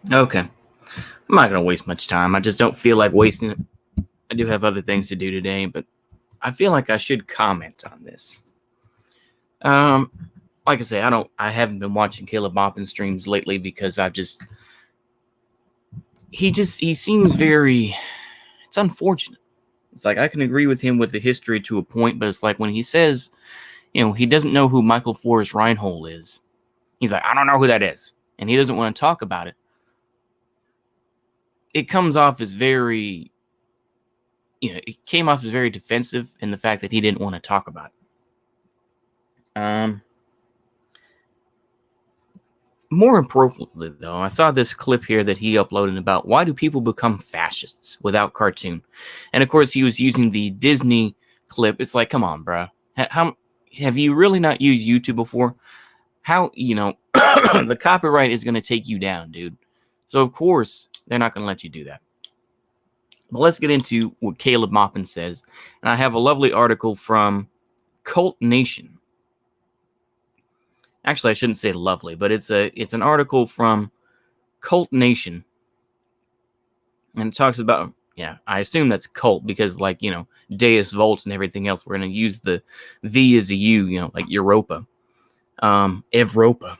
Okay. I'm not going to waste much time. I just don't feel like wasting it. I do have other things to do today, but I feel like I should comment on this. Um, like I say, I haven't been watching Caleb Maupin streams lately because he seems very, it's unfortunate. It's like I can agree with him with the history to a point, but it's like when he says, he doesn't know who Michael Forrest Reinhold is. He's like, I don't know who that is. And he doesn't want to talk about it. It comes off as very, it came off as very defensive in the fact that he didn't want to talk about it. More appropriately, though, I saw this clip here that he uploaded about why do people become fascists without cartoon? And of course, he was using the Disney clip. It's like, come on, bro. How have you really not used YouTube before? How, the copyright is going to take you down, dude. So, of course, they're not going to let you do that. But let's get into what Caleb Maupin says. And I have a lovely article from Cult Nation. Actually, I shouldn't say lovely, but it's an article from Cult Nation. And it talks about, I assume that's cult because, like, Deus Vult and everything else, we're going to use the V as a U, like Europa. Evropa.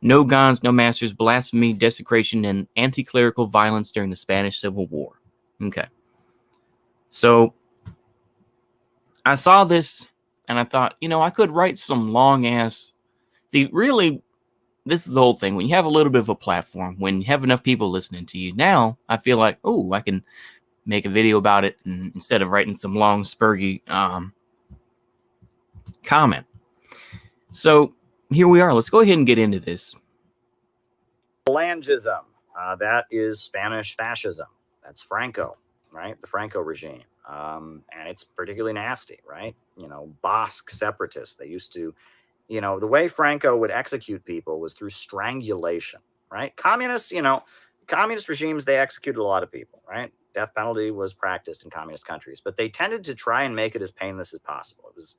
No gods, no masters, blasphemy, desecration, and anti-clerical violence during the Spanish Civil War. Okay. So, I saw this, and I thought, I could write some long-ass... See, really, this is the whole thing. When you have a little bit of a platform, when you have enough people listening to you, now I feel like, I can make a video about it instead of writing some long, spurgy comment. So here we are. Let's go ahead and get into this. Phalangism. That is Spanish fascism. That's Franco, right? The Franco regime. And it's particularly nasty, right? Basque separatists. They used to... the way Franco would execute people was through strangulation, right? Communist regimes, they executed a lot of people, right? Death penalty was practiced in communist countries, but they tended to try and make it as painless as possible. It was,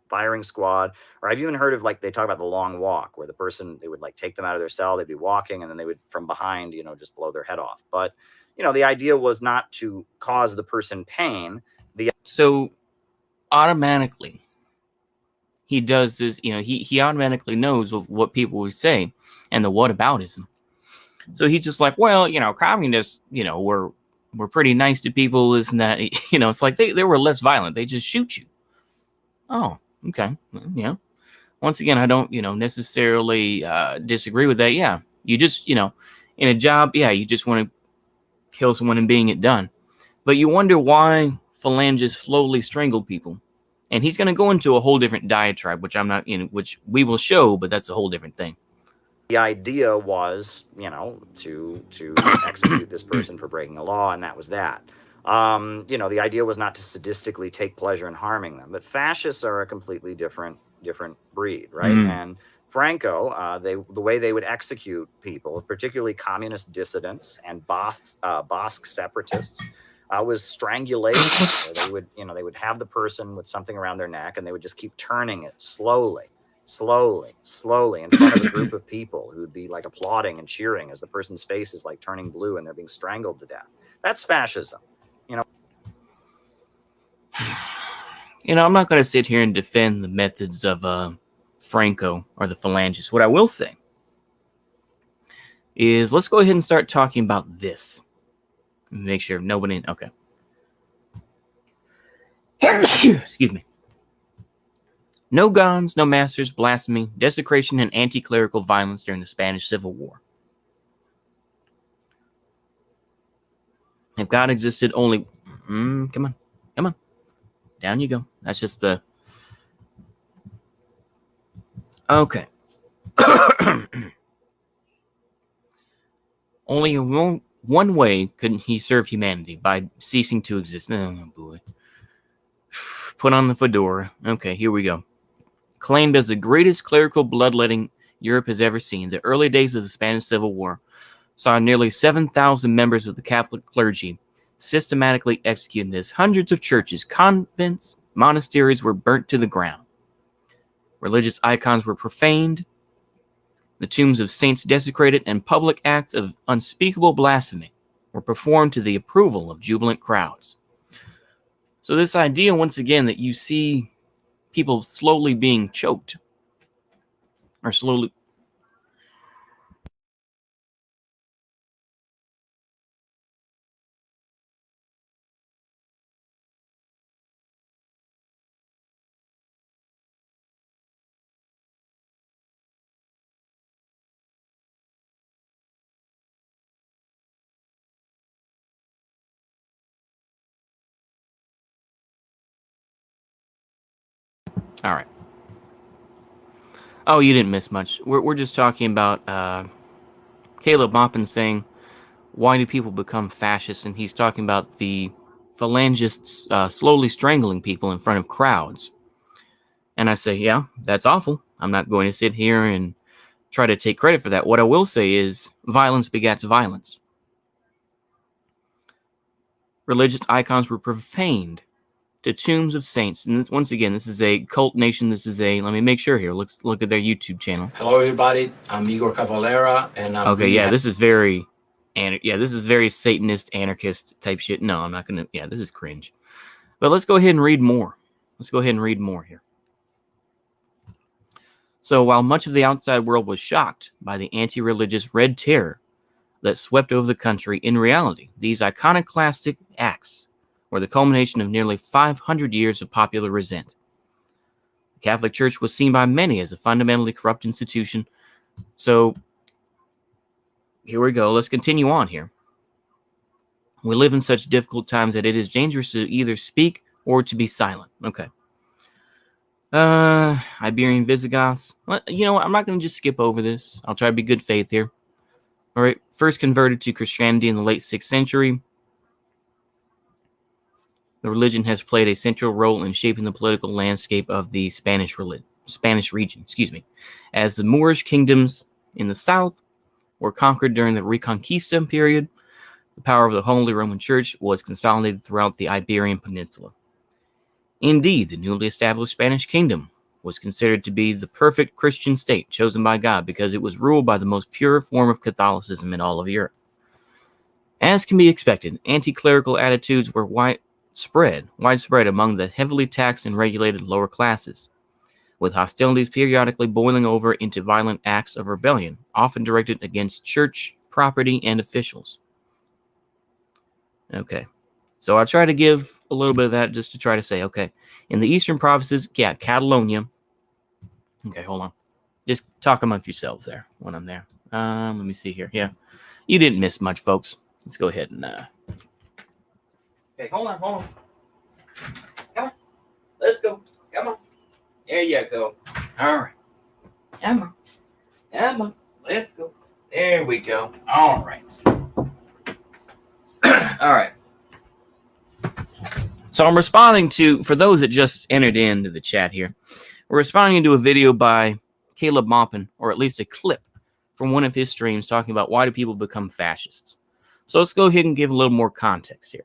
firing squad, or I've even heard of, like, they talk about the long walk, where they would like take them out of their cell, they'd be walking, and then they would from behind, just blow their head off. But, the idea was not to cause the person pain. So automatically, he does this, he automatically knows of what people would say and the whataboutism. So he's just like, well, communists, were pretty nice to people, this and that. It's like they were less violent. They just shoot you. Oh, okay. Yeah. Once again, I don't, necessarily disagree with that. Yeah. You just, in a job, you just want to kill someone and being it done. But you wonder why phalangists slowly strangle people. And he's going to go into a whole different diatribe, which I'm not in, which we will show, but that's a whole different thing. The idea was, to execute this person for breaking a law, and that was that. The idea was not to sadistically take pleasure in harming them. But fascists are a completely different breed, right? And Franco, the way they would execute people, particularly communist dissidents and Basque separatists, was strangulation. Where they would have the person with something around their neck, and they would just keep turning it slowly in front of a group of people who would be like applauding and cheering as the person's face is like turning blue and they're being strangled to death. That's fascism. I'm not going to sit here and defend the methods of Franco or the phalangists. What I will say is let's go ahead and start talking about this. Make sure nobody... Okay. Excuse me. No gods, no masters, blasphemy, desecration, and anti-clerical violence during the Spanish Civil War. If God existed only... come on. Down you go. That's just the... Okay. Only one way could he serve humanity, by ceasing to exist. Oh, boy. Put on the fedora. Okay, here we go. Claimed as the greatest clerical bloodletting Europe has ever seen, the early days of the Spanish Civil War saw nearly 7,000 members of the Catholic clergy systematically executed as hundreds of churches, convents, monasteries were burnt to the ground. Religious icons were profaned, The tombs of saints desecrated, and public acts of unspeakable blasphemy were performed to the approval of jubilant crowds. So this idea, once again, that you see people slowly being choked, or slowly... All right. Oh, you didn't miss much. We're just talking about Caleb Maupin saying, why do people become fascists? And he's talking about the phalangists slowly strangling people in front of crowds. And I say, yeah, that's awful. I'm not going to sit here and try to take credit for that. What I will say is violence begats violence. Religious icons were profaned to tombs of saints. And once again, this is a cult nation. This is a... Let me make sure here. Let's look at their YouTube channel. Hello, everybody. I'm Igor Cavalera, and I'm... Okay, yeah, this is very... this is very Satanist, anarchist type shit. No, I'm not going to... Yeah, this is cringe. But let's go ahead and read more. Let's go ahead and read more here. So while much of the outside world was shocked by the anti-religious Red Terror that swept over the country, in reality, these iconoclastic acts were the culmination of nearly 500 years of popular resent. The Catholic Church was seen by many as a fundamentally corrupt institution. So here we go. Let's continue on here. We live in such difficult times that it is dangerous to either speak or to be silent. Okay. Iberian Visigoths. Well, you know what? I'm not going to just skip over this. I'll try to be good faith here. All right. First converted to Christianity in the late 6th century. The religion has played a central role in shaping the political landscape of the Spanish region, as the Moorish kingdoms in the south were conquered during the Reconquista period. The power of the Holy Roman Church was consolidated throughout the Iberian Peninsula. Indeed, the newly established Spanish kingdom was considered to be the perfect Christian state chosen by God because it was ruled by the most pure form of Catholicism in all of Europe. As can be expected, anti-clerical attitudes were widespread among the heavily taxed and regulated lower classes, with hostilities periodically boiling over into violent acts of rebellion, often directed against church, property, and officials. Okay, so I try to give a little bit of that just to try to say, okay, in the eastern provinces, yeah, Catalonia. Okay, hold on. Just talk amongst yourselves there when I'm there. Let me see here. Yeah, you didn't miss much, folks. Let's go ahead and... Okay, hold on. Come on. Let's go. Come on. There you go. All right. Come on. Let's go. There we go. All right. All right. So I'm responding to, for those that just entered into the chat here, we're responding to a video by Caleb Maupin, or at least a clip from one of his streams talking about why do people become fascists. So let's go ahead and give a little more context here.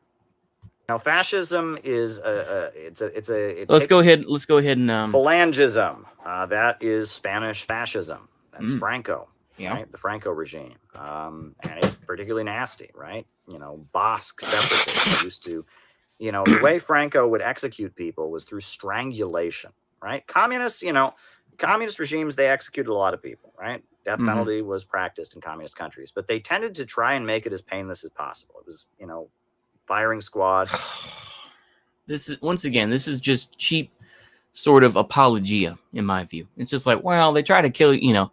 Now, fascism is Let's go ahead and phalangism. That is Spanish fascism. That's Franco, right? The Franco regime, and it's particularly nasty, right? Basque separatists used to, the way Franco would execute people was through strangulation, right? Communist regimes, they executed a lot of people, right? Death penalty was practiced in communist countries, but they tended to try and make it as painless as possible. It was, firing squad. This is just cheap sort of apologia, in my view. It's just like, well, they try to kill you,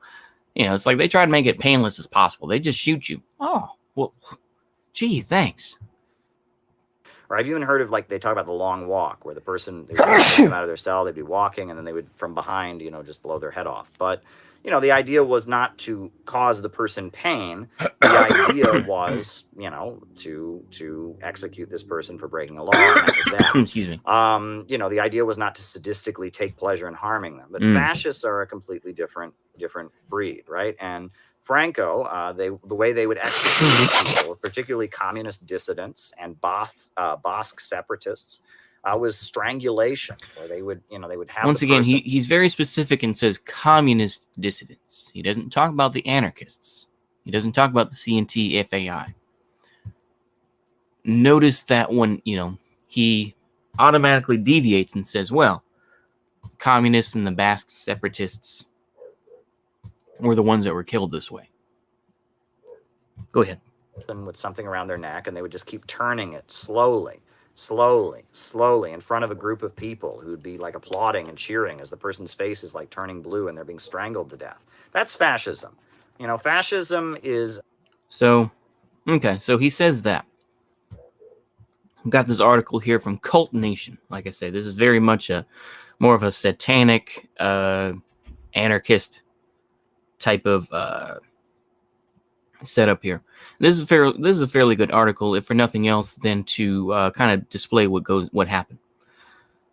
it's like they try to make it painless as possible. They just shoot you. Oh, well, gee, thanks. Or I've even heard of, they talk about the long walk, where the person, they would take them out of their cell, they'd be walking, and then they would, from behind, just blow their head off. But, the idea was not to cause the person pain. The idea was, to execute this person for breaking a law, and that was that. Excuse me. The idea was not to sadistically take pleasure in harming them. But fascists are a completely different breed, right? And Franco, the way they would execute people, particularly communist dissidents and Basque separatists, was strangulation, where they would have Once the again, person. he's very specific and says communist dissidents. He doesn't talk about the anarchists. He doesn't talk about the CNT FAI. Notice that when, he automatically deviates and says, well, communists and the Basque separatists were the ones that were killed this way. Go ahead. With something around their neck, and they would just keep turning it slowly in front of a group of people who would be like applauding and cheering as the person's face is like turning blue and they're being strangled to death. That's fascism. Fascism is... So he says that. I've got this article here from Cult Nation. Like I say, this is very much more of a satanic anarchist type of setup here. This is a fairly good article, if for nothing else than to kind of display what happened.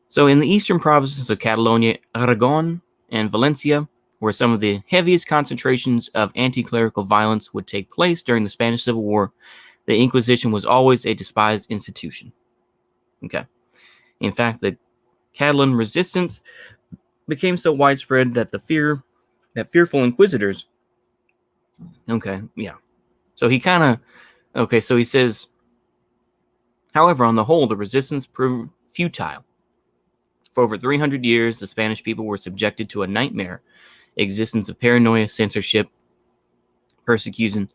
So in the eastern provinces of Catalonia, Aragon, and Valencia, where some of the heaviest concentrations of anti-clerical violence would take place during the Spanish Civil War, the Inquisition was always a despised institution. Okay. In fact, the Catalan resistance became so widespread that fearful inquisitors... Okay, yeah. So he so he says, however, on the whole, the resistance proved futile. For over 300 years, the Spanish people were subjected to a nightmare existence of paranoia, censorship, persecution.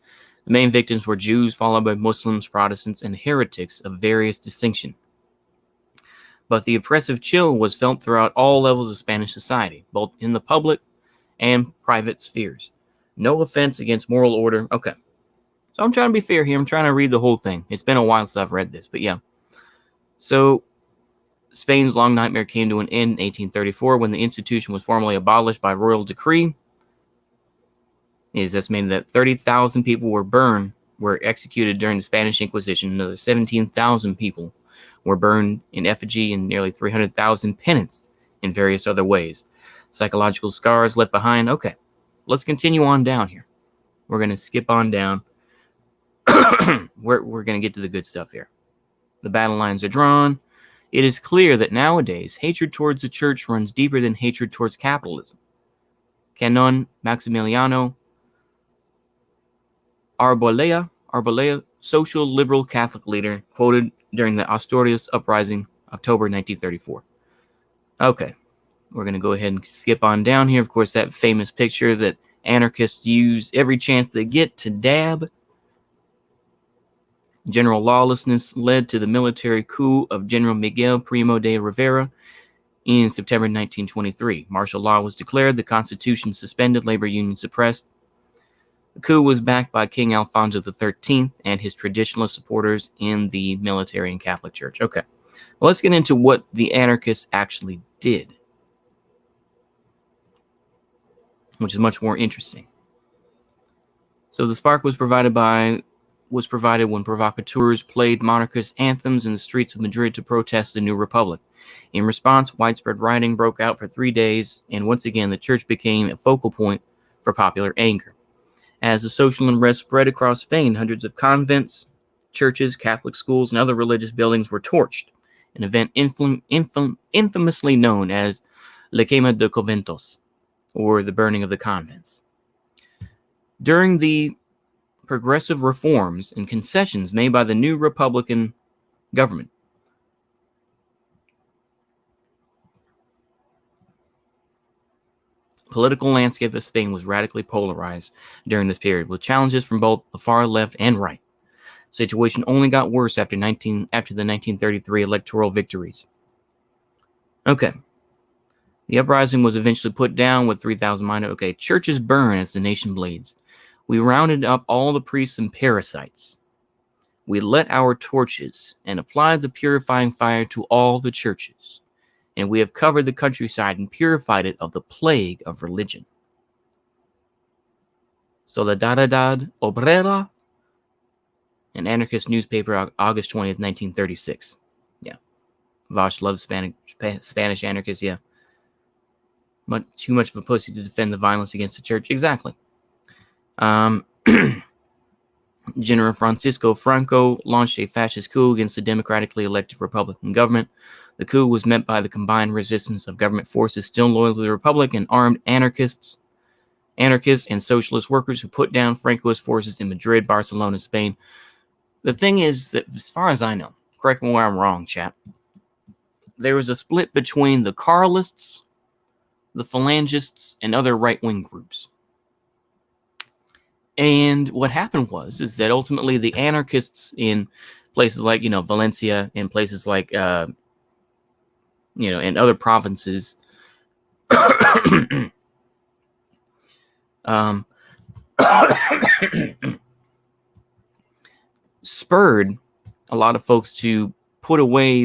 The main victims were Jews, followed by Muslims, Protestants, and heretics of various distinction. But the oppressive chill was felt throughout all levels of Spanish society, both in the public and private spheres. No offense against moral order. Okay. So I'm trying to be fair here. I'm trying to read the whole thing. It's been a while since I've read this, but yeah. So Spain's long nightmare came to an end in 1834 when the institution was formally abolished by royal decree. It is estimated that 30,000 people were executed during the Spanish Inquisition. Another 17,000 people were burned in effigy, and nearly 300,000 penanced in various other ways. Psychological scars left behind. Okay, let's continue on down here. We're going to skip on down. We're going to get to the good stuff here. The battle lines are drawn. It is clear that nowadays, hatred towards the church runs deeper than hatred towards capitalism. Canon Maximiliano Arboleda, social liberal Catholic leader, quoted during the Asturias Uprising, October 1934. Okay, we're going to go ahead and skip on down here. Of course, that famous picture that anarchists use every chance they get to dab. General lawlessness led to the military coup of General Miguel Primo de Rivera in September 1923. Martial law was declared, the Constitution suspended, labor unions suppressed. The coup was backed by King Alfonso XIII and his traditionalist supporters in the military and Catholic Church. Okay, well, let's get into what the anarchists actually did, which is much more interesting. So the spark was provided when provocateurs played monarchist anthems in the streets of Madrid to protest the new republic. In response, widespread rioting broke out for 3 days, and once again the church became a focal point for popular anger. As the social unrest spread across Spain, hundreds of convents, churches, Catholic schools, and other religious buildings were torched, an event infamously known as La Quema de Conventos, or the burning of the convents. During the progressive reforms and concessions made by the new Republican government, political landscape of Spain was radically polarized during this period, with challenges from both the far left and right. The situation only got worse after the 1933 electoral victories. Okay. The uprising was eventually put down with 3,000 minor. Okay, churches burn as the nation bleeds. We rounded up all the priests and parasites. We lit our torches and applied the purifying fire to all the churches. And we have covered the countryside and purified it of the plague of religion. Solidaridad Obrera, an anarchist newspaper, August 20th, 1936. Yeah. Vosh loves Spanish anarchists, yeah. Too much of a pussy to defend the violence against the church. Exactly. The General Francisco Franco launched a fascist coup against the democratically elected Republican government. The coup was met by the combined resistance of government forces still loyal to the Republic and armed anarchists and socialist workers who put down Franco's forces in Madrid, Barcelona, Spain. The thing is that, as far as I know, correct me where I'm wrong, chat, there was a split between the Carlists, the Phalangists, and other right-wing groups. And what happened is that ultimately the anarchists in places like, Valencia and places like, in other provinces, spurred a lot of folks to bury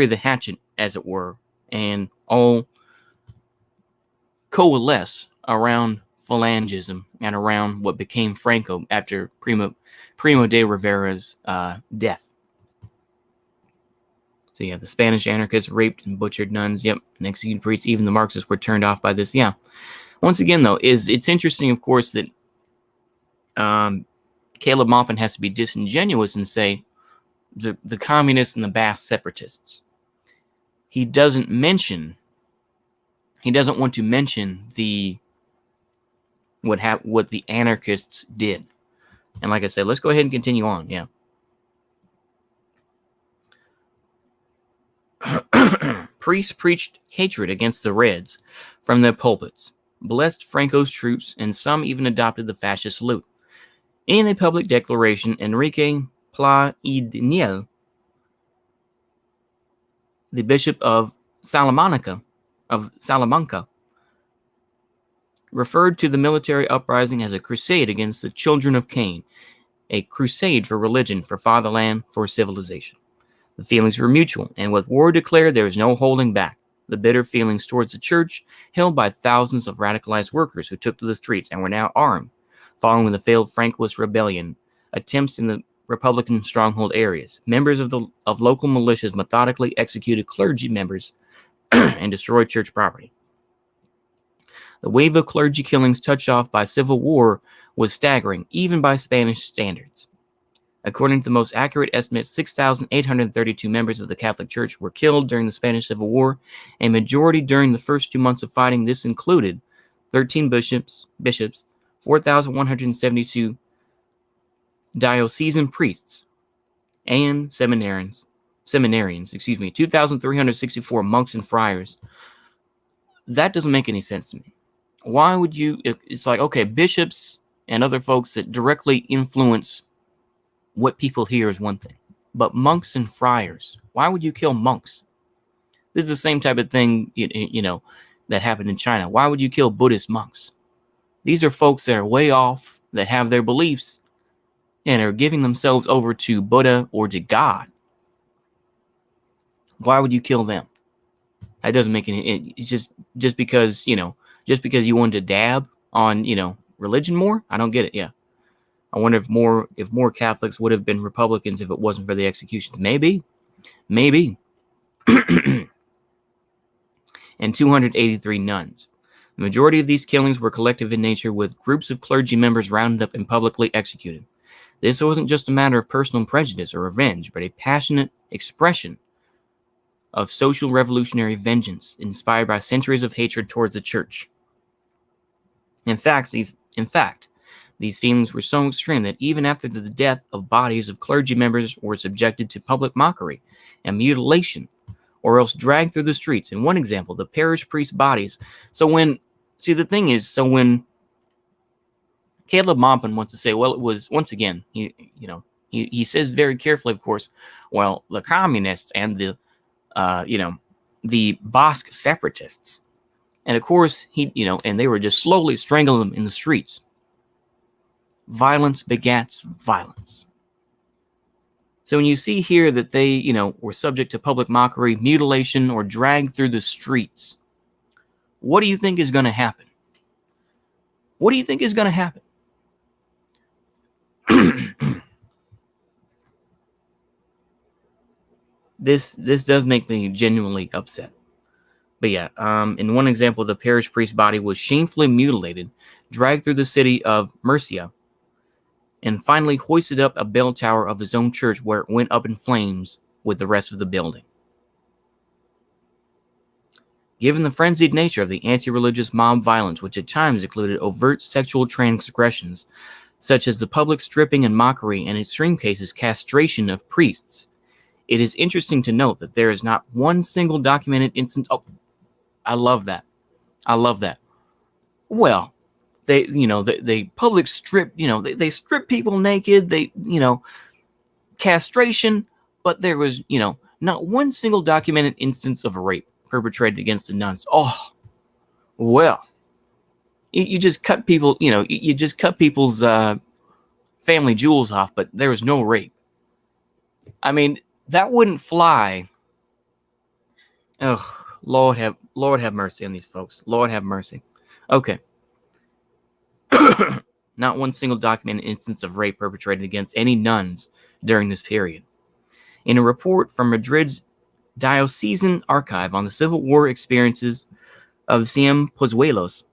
the hatchet, as it were, and all coalesce around Phalangism and around what became Franco after Primo de Rivera's death. So yeah, the Spanish anarchists raped and butchered nuns, and executed priests. Even the Marxists were turned off by this. Yeah. Once again, though, it's interesting, of course, that Caleb Maupin has to be disingenuous and say the communists and the Basque separatists. He doesn't want to mention what the anarchists did. And like I said, let's go ahead and continue on. Yeah. Priests preached hatred against the Reds from their pulpits, blessed Franco's troops, and some even adopted the fascist salute. In a public declaration, Enrique Pla y Daniel, the bishop of Salamanca, referred to the military uprising as a crusade against the children of Cain, a crusade for religion, for fatherland, for civilization. The feelings were mutual, and with war declared, there was no holding back. The bitter feelings towards the church, held by thousands of radicalized workers who took to the streets and were now armed, following the failed Francoist rebellion, attempts in the Republican stronghold areas. Members of local militias methodically executed clergy members and destroyed church property. The wave of clergy killings touched off by civil war was staggering, even by Spanish standards. According to the most accurate estimate, 6,832 members of the Catholic Church were killed during the Spanish Civil War, a majority during the first 2 months of fighting. This included 13 bishops, 4,172 diocesan priests, and seminarians, 2,364 monks and friars. That doesn't make any sense to me. Why would you? It's like, okay, bishops and other folks that directly influence what people hear is one thing, but monks and friars, why would you kill monks? This is the same type of thing, that happened in China. Why would you kill Buddhist monks? These are folks that are way off, that have their beliefs, and are giving themselves over to Buddha or to God. Why would you kill them? That doesn't make any. It's just because you wanted to dab on religion more. I don't get it. Yeah. I wonder if more Catholics would have been Republicans if it wasn't for the executions. Maybe. And 283 nuns. The majority of these killings were collective in nature, with groups of clergy members rounded up and publicly executed. This wasn't just a matter of personal prejudice or revenge, but a passionate expression of social revolutionary vengeance inspired by centuries of hatred towards the church. In fact, these feelings were so extreme that even after the death of bodies of clergy members were subjected to public mockery and mutilation, or else dragged through the streets. In one example, the parish priest bodies. When Caleb Maupin wants to say, well, it was, once again, he says very carefully, of course, well, the communists and the Basque separatists, and of course and they were just slowly strangling them in the streets. Violence begats violence. So when you see here that they, were subject to public mockery, mutilation, or dragged through the streets, what do you think is going to happen? What do you think is going to happen? This does make me genuinely upset. But yeah, in one example, the parish priest's body was shamefully mutilated, dragged through the city of Murcia, and finally hoisted up a bell tower of his own church where it went up in flames with the rest of the building. Given the frenzied nature of the anti-religious mob violence, which at times included overt sexual transgressions, such as the public stripping and mockery and in extreme cases castration of priests, it is interesting to note that there is not one single documented instance. Oh, I love that. I love that. Well, they public strip, they strip people naked, castration, but there was, not one single documented instance of rape perpetrated against the nuns. Oh, well, you just cut people, you just cut people's family jewels off, but there was no rape. I mean, that wouldn't fly. Oh, Lord have mercy on these folks. Lord have mercy. Okay. Not one single documented instance of rape perpetrated against any nuns during this period. In a report from Madrid's diocesan archive on the Civil War experiences of Cienpozuelos,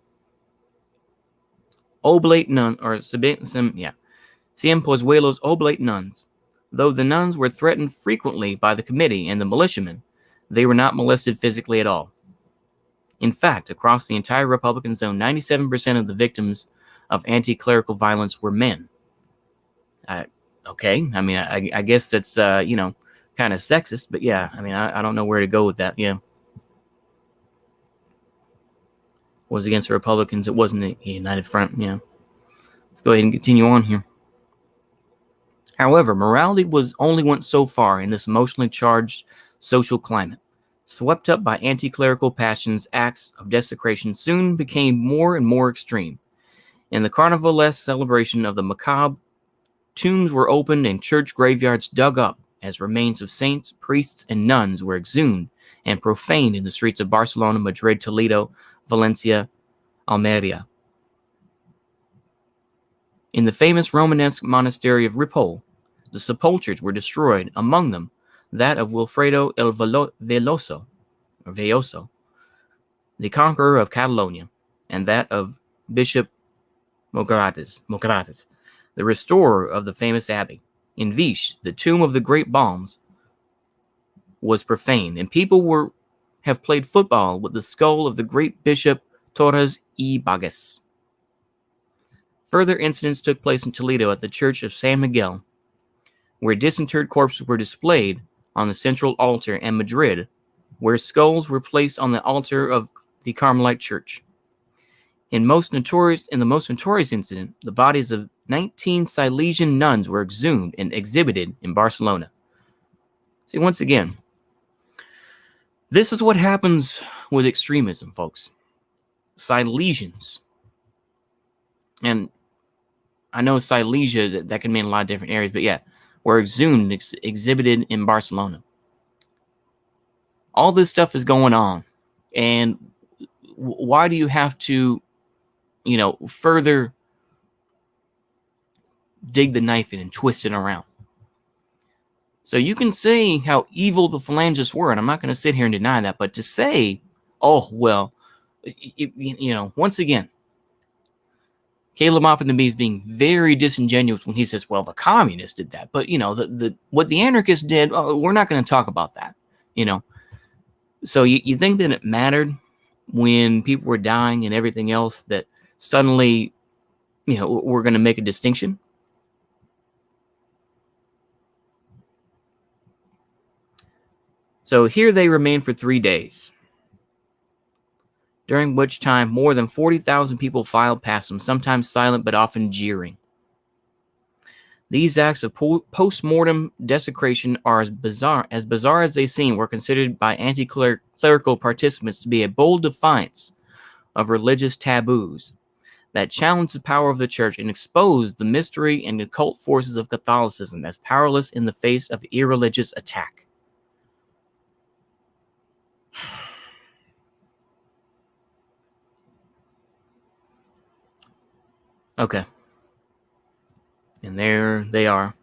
Oblate nun or Cienpozuelos Oblate nuns, though the nuns were threatened frequently by the committee and the militiamen, they were not molested physically at all. In fact, across the entire Republican zone, 97% of the victims of anti-clerical violence were men. Okay, I mean, I guess that's, kind of sexist, but yeah, I mean, I don't know where to go with that, yeah. Was against the Republicans, it wasn't a united front, yeah. Let's go ahead and continue on here. However, morality only went so far in this emotionally charged social climate. Swept up by anti-clerical passions, acts of desecration soon became more and more extreme. In the Carnivalesque celebration of the macabre, tombs were opened and church graveyards dug up as remains of saints, priests, and nuns were exhumed and profaned in the streets of Barcelona, Madrid, Toledo, Valencia, Almeria. In the famous Romanesque monastery of Ripoll, the sepulchres were destroyed, among them that of Wilfredo el Veloso, the conqueror of Catalonia, and that of Bishop Mocrates, the restorer of the famous abbey. In Vich, the tomb of the great Balms was profaned, and people have played football with the skull of the great Bishop Torres y Bages. Further incidents took place in Toledo at the Church of San Miguel, where disinterred corpses were displayed on the central altar, and Madrid, where skulls were placed on the altar of the Carmelite Church. In the most notorious incident, the bodies of 19 Silesian nuns were exhumed and exhibited in Barcelona. See, once again, this is what happens with extremism, folks. Silesians. And I know Silesia, that can mean a lot of different areas, but yeah, were exhumed and exhibited in Barcelona. All this stuff is going on. And why do you have to, further dig the knife in and twist it around? So you can say how evil the phalangists were, and I'm not going to sit here and deny that, but to say, oh, well, once again, Caleb Maupin is being very disingenuous when he says, well, the communists did that. But, what the anarchists did, we're not going to talk about that, So you think that it mattered when people were dying and everything else that suddenly, we're going to make a distinction? So here they remained for 3 days, during which time more than 40,000 people filed past them, sometimes silent but often jeering. These acts of post-mortem desecration are as bizarre as they seem, were considered by anti-clerical participants to be a bold defiance of religious taboos that challenged the power of the church and exposed the mystery and occult forces of Catholicism as powerless in the face of irreligious attack. Okay. And there they are.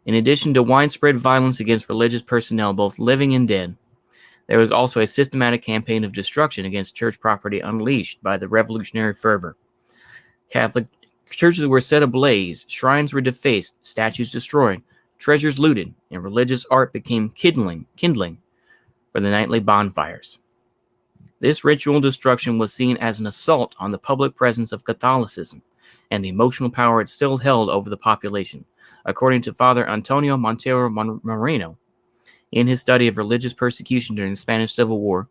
In addition to widespread violence against religious personnel, both living and dead, There was also a systematic campaign of destruction against church property unleashed by the revolutionary fervor. Catholic churches were set ablaze, shrines were defaced, statues destroyed, treasures looted, and religious art became kindling for the nightly bonfires. This ritual destruction was seen as an assault on the public presence of Catholicism and the emotional power it still held over the population, according to Father Antonio Montero Moreno. In his study of religious persecution during the Spanish Civil War,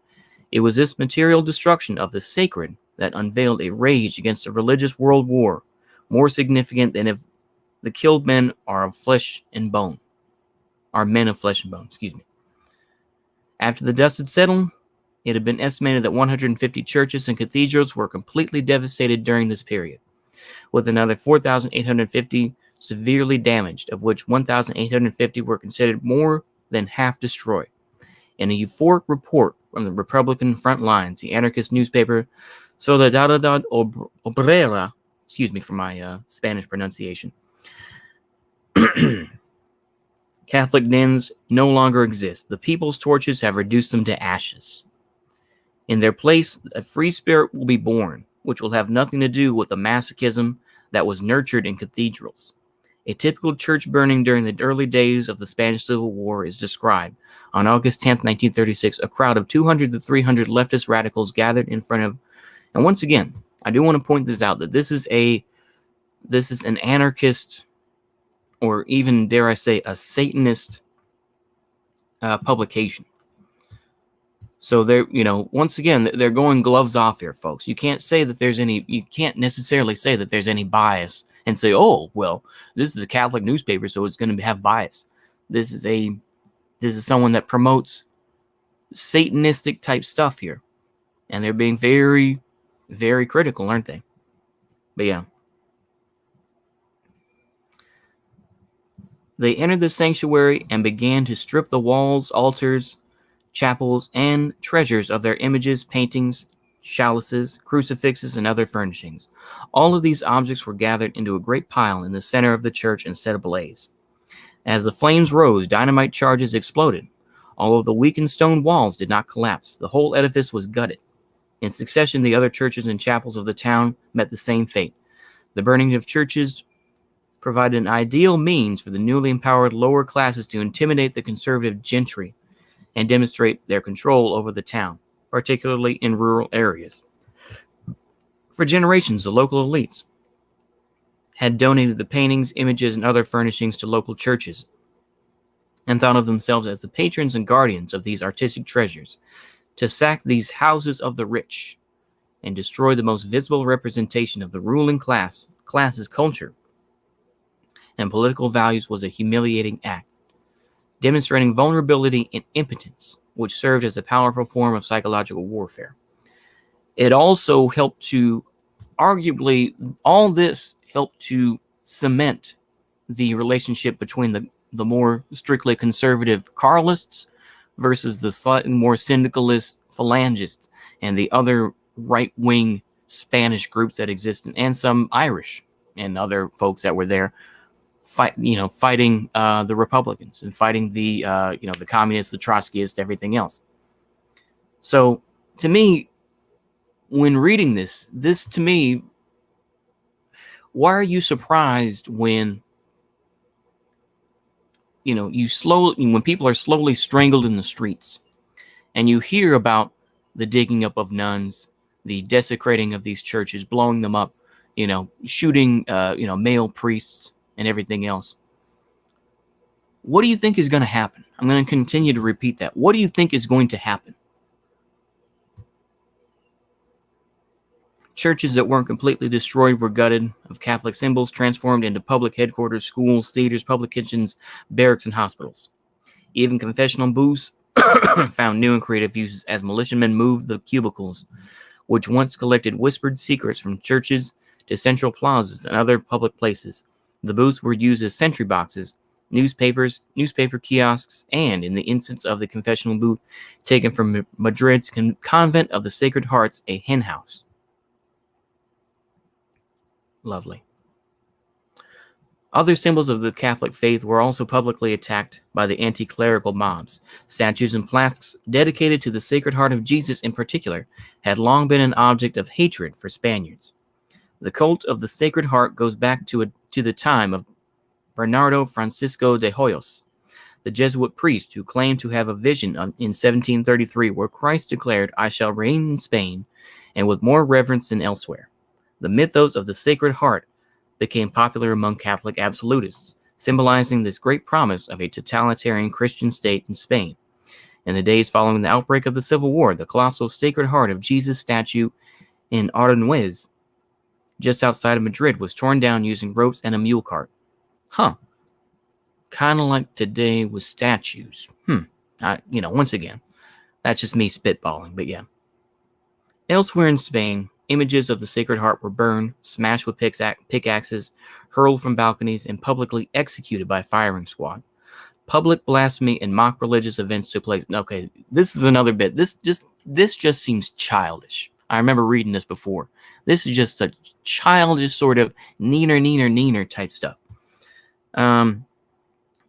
it was this material destruction of the sacred that unveiled a rage against a religious world war, more significant than if the killed men are of flesh and bone. Are men of flesh and bone, excuse me. After the dust had settled, it had been estimated that 150 churches and cathedrals were completely devastated during this period, with another 4,850 severely damaged, of which 1,850 were considered more than half destroyed. In a euphoric report from the Republican front lines, the anarchist newspaper Solidaridad Obrera, excuse me for my Spanish pronunciation, Catholic dens no longer exist. The people's torches have reduced them to ashes. In their place, a free spirit will be born, which will have nothing to do with the masochism that was nurtured in cathedrals. A typical church burning during the early days of the Spanish Civil War is described. On August 10, 1936, a crowd of 200 to 300 leftist radicals gathered in front of, and once again, I do want to point this out, that this is an anarchist, or even, dare I say, a Satanist publication. So they're, once again, they're going gloves off here, folks. You can't necessarily say that there's any bias and say, oh, well, this is a Catholic newspaper, so it's going to have bias. This is someone that promotes Satanistic type stuff here. And they're being very, very critical, aren't they? But yeah. They entered the sanctuary and began to strip the walls, altars, chapels, and treasures of their images, paintings, chalices, crucifixes, and other furnishings. All of these objects were gathered into a great pile in the center of the church and set ablaze. As the flames rose, dynamite charges exploded. Although the weakened stone walls did not collapse, the whole edifice was gutted. In succession, the other churches and chapels of the town met the same fate. The burning of churches provided an ideal means for the newly empowered lower classes to intimidate the conservative gentry and demonstrate their control over the town, particularly in rural areas. For generations, the local elites had donated the paintings, images, and other furnishings to local churches and thought of themselves as the patrons and guardians of these artistic treasures. To sack these houses of the rich and destroy the most visible representation of the ruling class's culture and political values was a humiliating act, demonstrating vulnerability and impotence, which served as a powerful form of psychological warfare. It also helped to, arguably, all this helped to cement the relationship between the more strictly conservative Carlists versus the slightly more syndicalist Phalangists and the other right-wing Spanish groups that existed, and some Irish and other folks that were there fighting the Republicans and fighting the communists, the Trotskyists, everything else. So to me, when reading this to me, why are you surprised when when people are slowly strangled in the streets and you hear about the digging up of nuns, the desecrating of these churches, blowing them up, shooting male priests and everything else? What do you think is going to happen? I'm going to continue to repeat that. What do you think is going to happen? Churches that weren't completely destroyed were gutted, of Catholic symbols transformed into public headquarters, schools, theaters, public kitchens, barracks, and hospitals. Even confessional booths found new and creative uses as militiamen moved the cubicles, which once collected whispered secrets from churches to central plazas and other public places. The booths were used as sentry boxes, newspaper kiosks, and, in the instance of the confessional booth taken from Madrid's Convent of the Sacred Hearts, a henhouse. Lovely. Other symbols of the Catholic faith were also publicly attacked by the anti-clerical mobs. Statues and plaques dedicated to the Sacred Heart of Jesus in particular had long been an object of hatred for Spaniards. The cult of the Sacred Heart goes back to the time of Bernardo Francisco de Hoyos, the Jesuit priest who claimed to have a vision in 1733 where Christ declared, "I shall reign in Spain," and with more reverence than elsewhere. The mythos of the Sacred Heart became popular among Catholic absolutists, symbolizing this great promise of a totalitarian Christian state in Spain. In the days following the outbreak of the Civil War, the colossal Sacred Heart of Jesus statue in Aranjuez, just outside of Madrid, was torn down using ropes and a mule cart. Huh. Kind of like today with statues. Once again, that's just me spitballing, but yeah. Elsewhere in Spain, images of the Sacred Heart were burned, smashed with pickaxes, hurled from balconies, and publicly executed by firing squad. Public blasphemy and mock religious events took place. Okay, this is another bit. This just seems childish. I remember reading this before. This is just a childish sort of neener type stuff.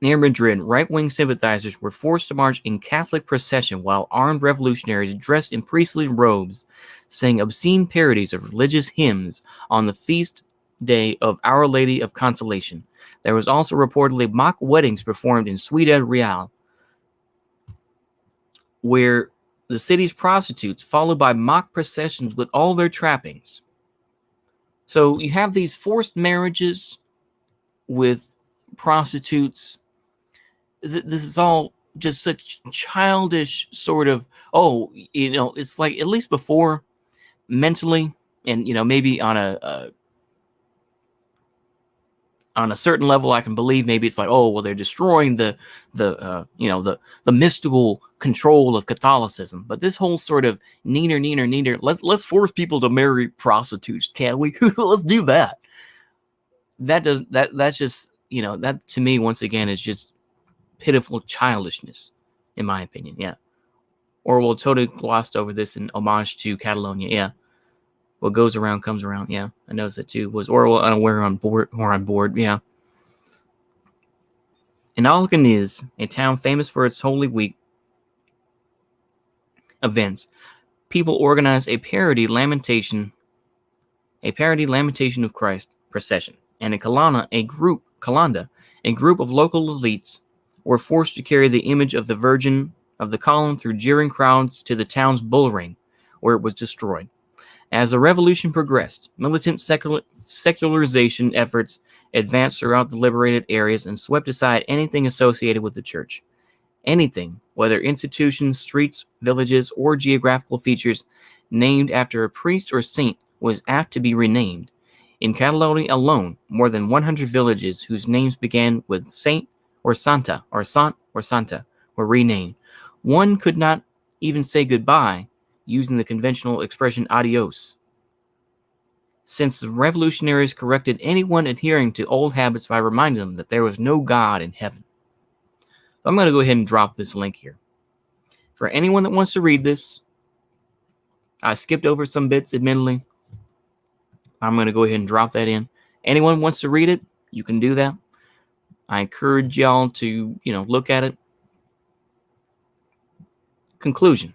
Near Madrid, right-wing sympathizers were forced to march in Catholic procession while armed revolutionaries dressed in priestly robes sang obscene parodies of religious hymns on the feast day of Our Lady of Consolation. There was also reportedly mock weddings performed in Ciudad Real, where the city's prostitutes followed by mock processions with all their trappings. So you have these forced marriages with prostitutes. This is all just such childish sort of, it's like, at least before, mentally, and maybe on a certain level I can believe, maybe it's like, oh well, they're destroying the mystical control of Catholicism. But this whole sort of neener, let's force people to marry prostitutes, can we? Let's do that. That's just, that to me, once again, is just pitiful childishness, in my opinion. Yeah. Orwell totally glossed over this in homage to Catalonia. Yeah. What goes around comes around. Yeah. I noticed that too. Was Orwell unaware on board? Yeah. In Alcaniz, a town famous for its Holy Week events, people organized a parody lamentation of Christ procession. And in Calanda, a group of local elites were forced to carry the image of the Virgin of the column through jeering crowds to the town's bull ring, where it was destroyed. As the revolution progressed, militant secularization efforts advanced throughout the liberated areas and swept aside anything associated with the church. Anything, whether institutions, streets, villages, or geographical features named after a priest or saint, was apt to be renamed. In Catalonia alone, more than 100 villages whose names began with Saint or Santa or Sant or Santa were renamed. One could not even say goodbye using the conventional expression adios, since the revolutionaries corrected anyone adhering to old habits by reminding them that there was no God in heaven. So I'm going to go ahead and drop this link here. For anyone that wants to read this, I skipped over some bits, admittedly. I'm going to go ahead and drop that in. Anyone wants to read it, you can do that. I encourage y'all to, look at it. Conclusion.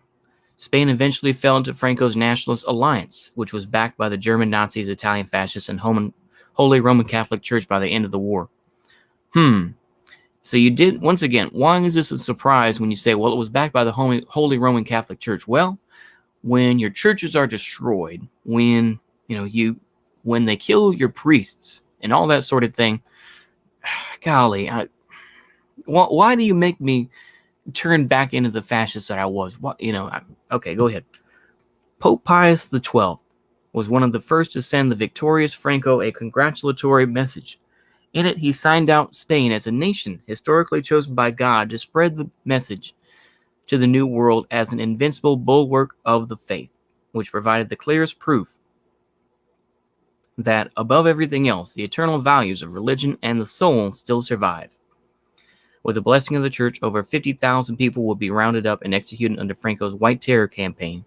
Spain eventually fell into Franco's nationalist alliance, which was backed by the German Nazis, Italian fascists, and Holy Roman Catholic Church by the end of the war. So you did, once again, why is this a surprise when you say, well, it was backed by the Holy Roman Catholic Church? Well, when your churches are destroyed, when they kill your priests and all that sort of thing, golly, why do you make me turn back into the fascist that I was? Okay, go ahead. Pope Pius XII was one of the first to send the victorious Franco a congratulatory message. In it, he signed out Spain as a nation historically chosen by God to spread the message to the New World as an invincible bulwark of the faith, which provided the clearest proof that, above everything else, the eternal values of religion and the soul still survive. With the blessing of the church, over 50,000 people will be rounded up and executed under Franco's White Terror campaign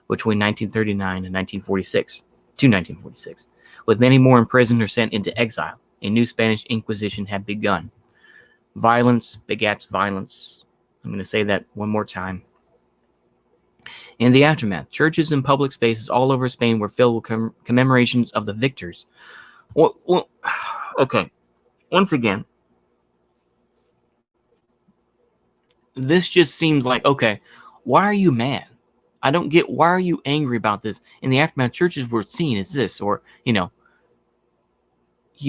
between 1939 and 1946, with many more imprisoned or sent into exile. A new Spanish Inquisition had begun. Violence begats violence. I'm going to say that one more time. In the aftermath, churches and public spaces all over Spain were filled with commemorations of the victors. Well, okay. Once again, this just seems like, okay, why are you mad? I don't get, why are you angry about this? In the aftermath, churches were seen as this, or, you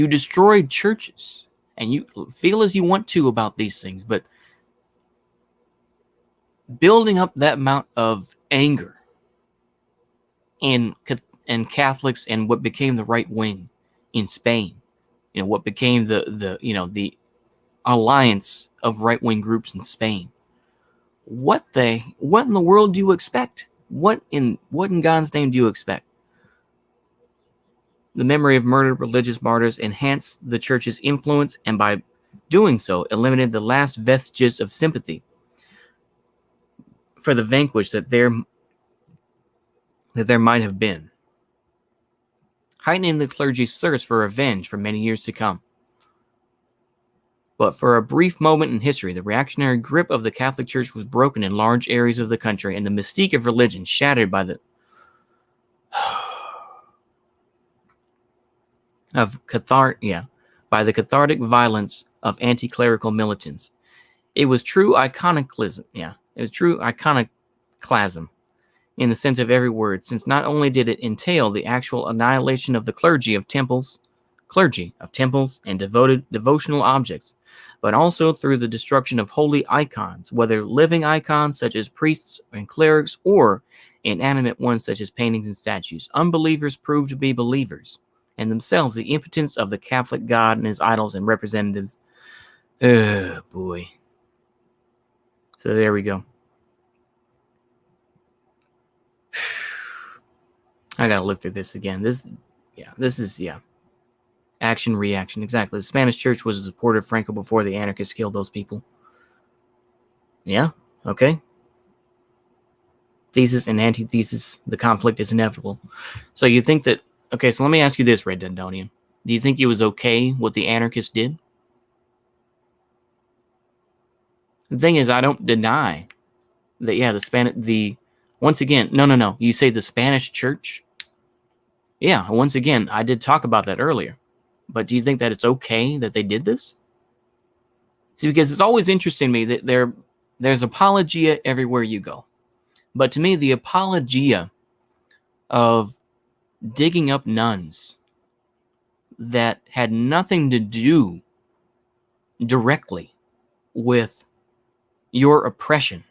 destroyed churches, and you feel as you want to about these things, but building up that amount of anger in Catholics and what became the right wing in Spain, what became the alliance of right wing groups in Spain. What in the world do you expect? What in God's name do you expect? The memory of murdered religious martyrs enhanced the church's influence, and by doing so, eliminated the last vestiges of sympathy for the vanquished that there might have been, heightening the clergy's thirst for revenge for many years to come. But for a brief moment in history, the reactionary grip of the Catholic Church was broken in large areas of the country, and the mystique of religion shattered by the cathartic violence of anti-clerical militants. It was true iconoclasm. Yeah, it was true iconoclasm in the sense of every word, since not only did it entail the actual annihilation of the clergy of temples and devotional objects, but also through the destruction of holy icons, whether living icons such as priests and clerics, or inanimate ones such as paintings and statues. Unbelievers proved to be believers, and themselves the impotence of the Catholic God and his idols and representatives. Oh boy. So there we go. I gotta look through this again. This is action, reaction. Exactly. The Spanish church was a supporter of Franco before the anarchists killed those people. Yeah, okay. Thesis and antithesis. The conflict is inevitable. So you think that, okay, so let me ask you this, Red Dundonian. Do you think it was okay what the anarchists did? The thing is, I don't deny that, once again, no. You say the Spanish church? Yeah, once again, I did talk about that earlier. But do you think that it's okay that they did this? See, because it's always interesting to me that there's apologia everywhere you go. But to me, the apologia of digging up nuns that had nothing to do directly with your oppression,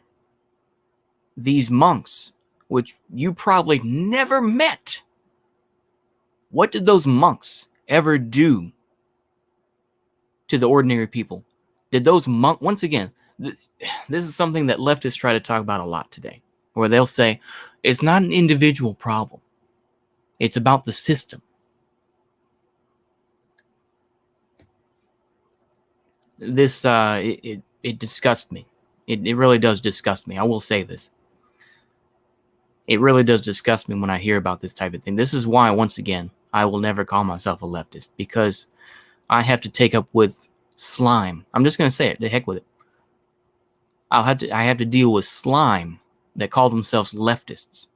these monks, which you probably never met, what did those monks ever do to the ordinary people? Did those monks, once again, this is something that leftists try to talk about a lot today, where they'll say, it's not an individual problem. It's about the system. This, it disgusts me. It really does disgust me. I will say this. It really does disgust me when I hear about this type of thing. This is why, once again, I will never call myself a leftist, because I have to take up with slime. I'm just going to say it. The heck with it. I have to deal with slime that call themselves leftists,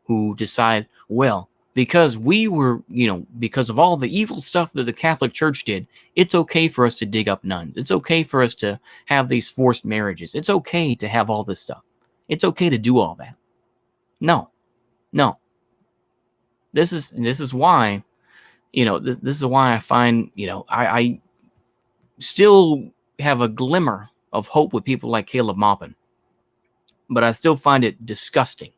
who decide, well, because we were, because of all the evil stuff that the Catholic Church did, it's okay for us to dig up nuns. It's okay for us to have these forced marriages. It's okay to have all this stuff. It's okay to do all that. No. This is why, this is why I find, I still have a glimmer of hope with people like Caleb Maupin. But I still find it disgusting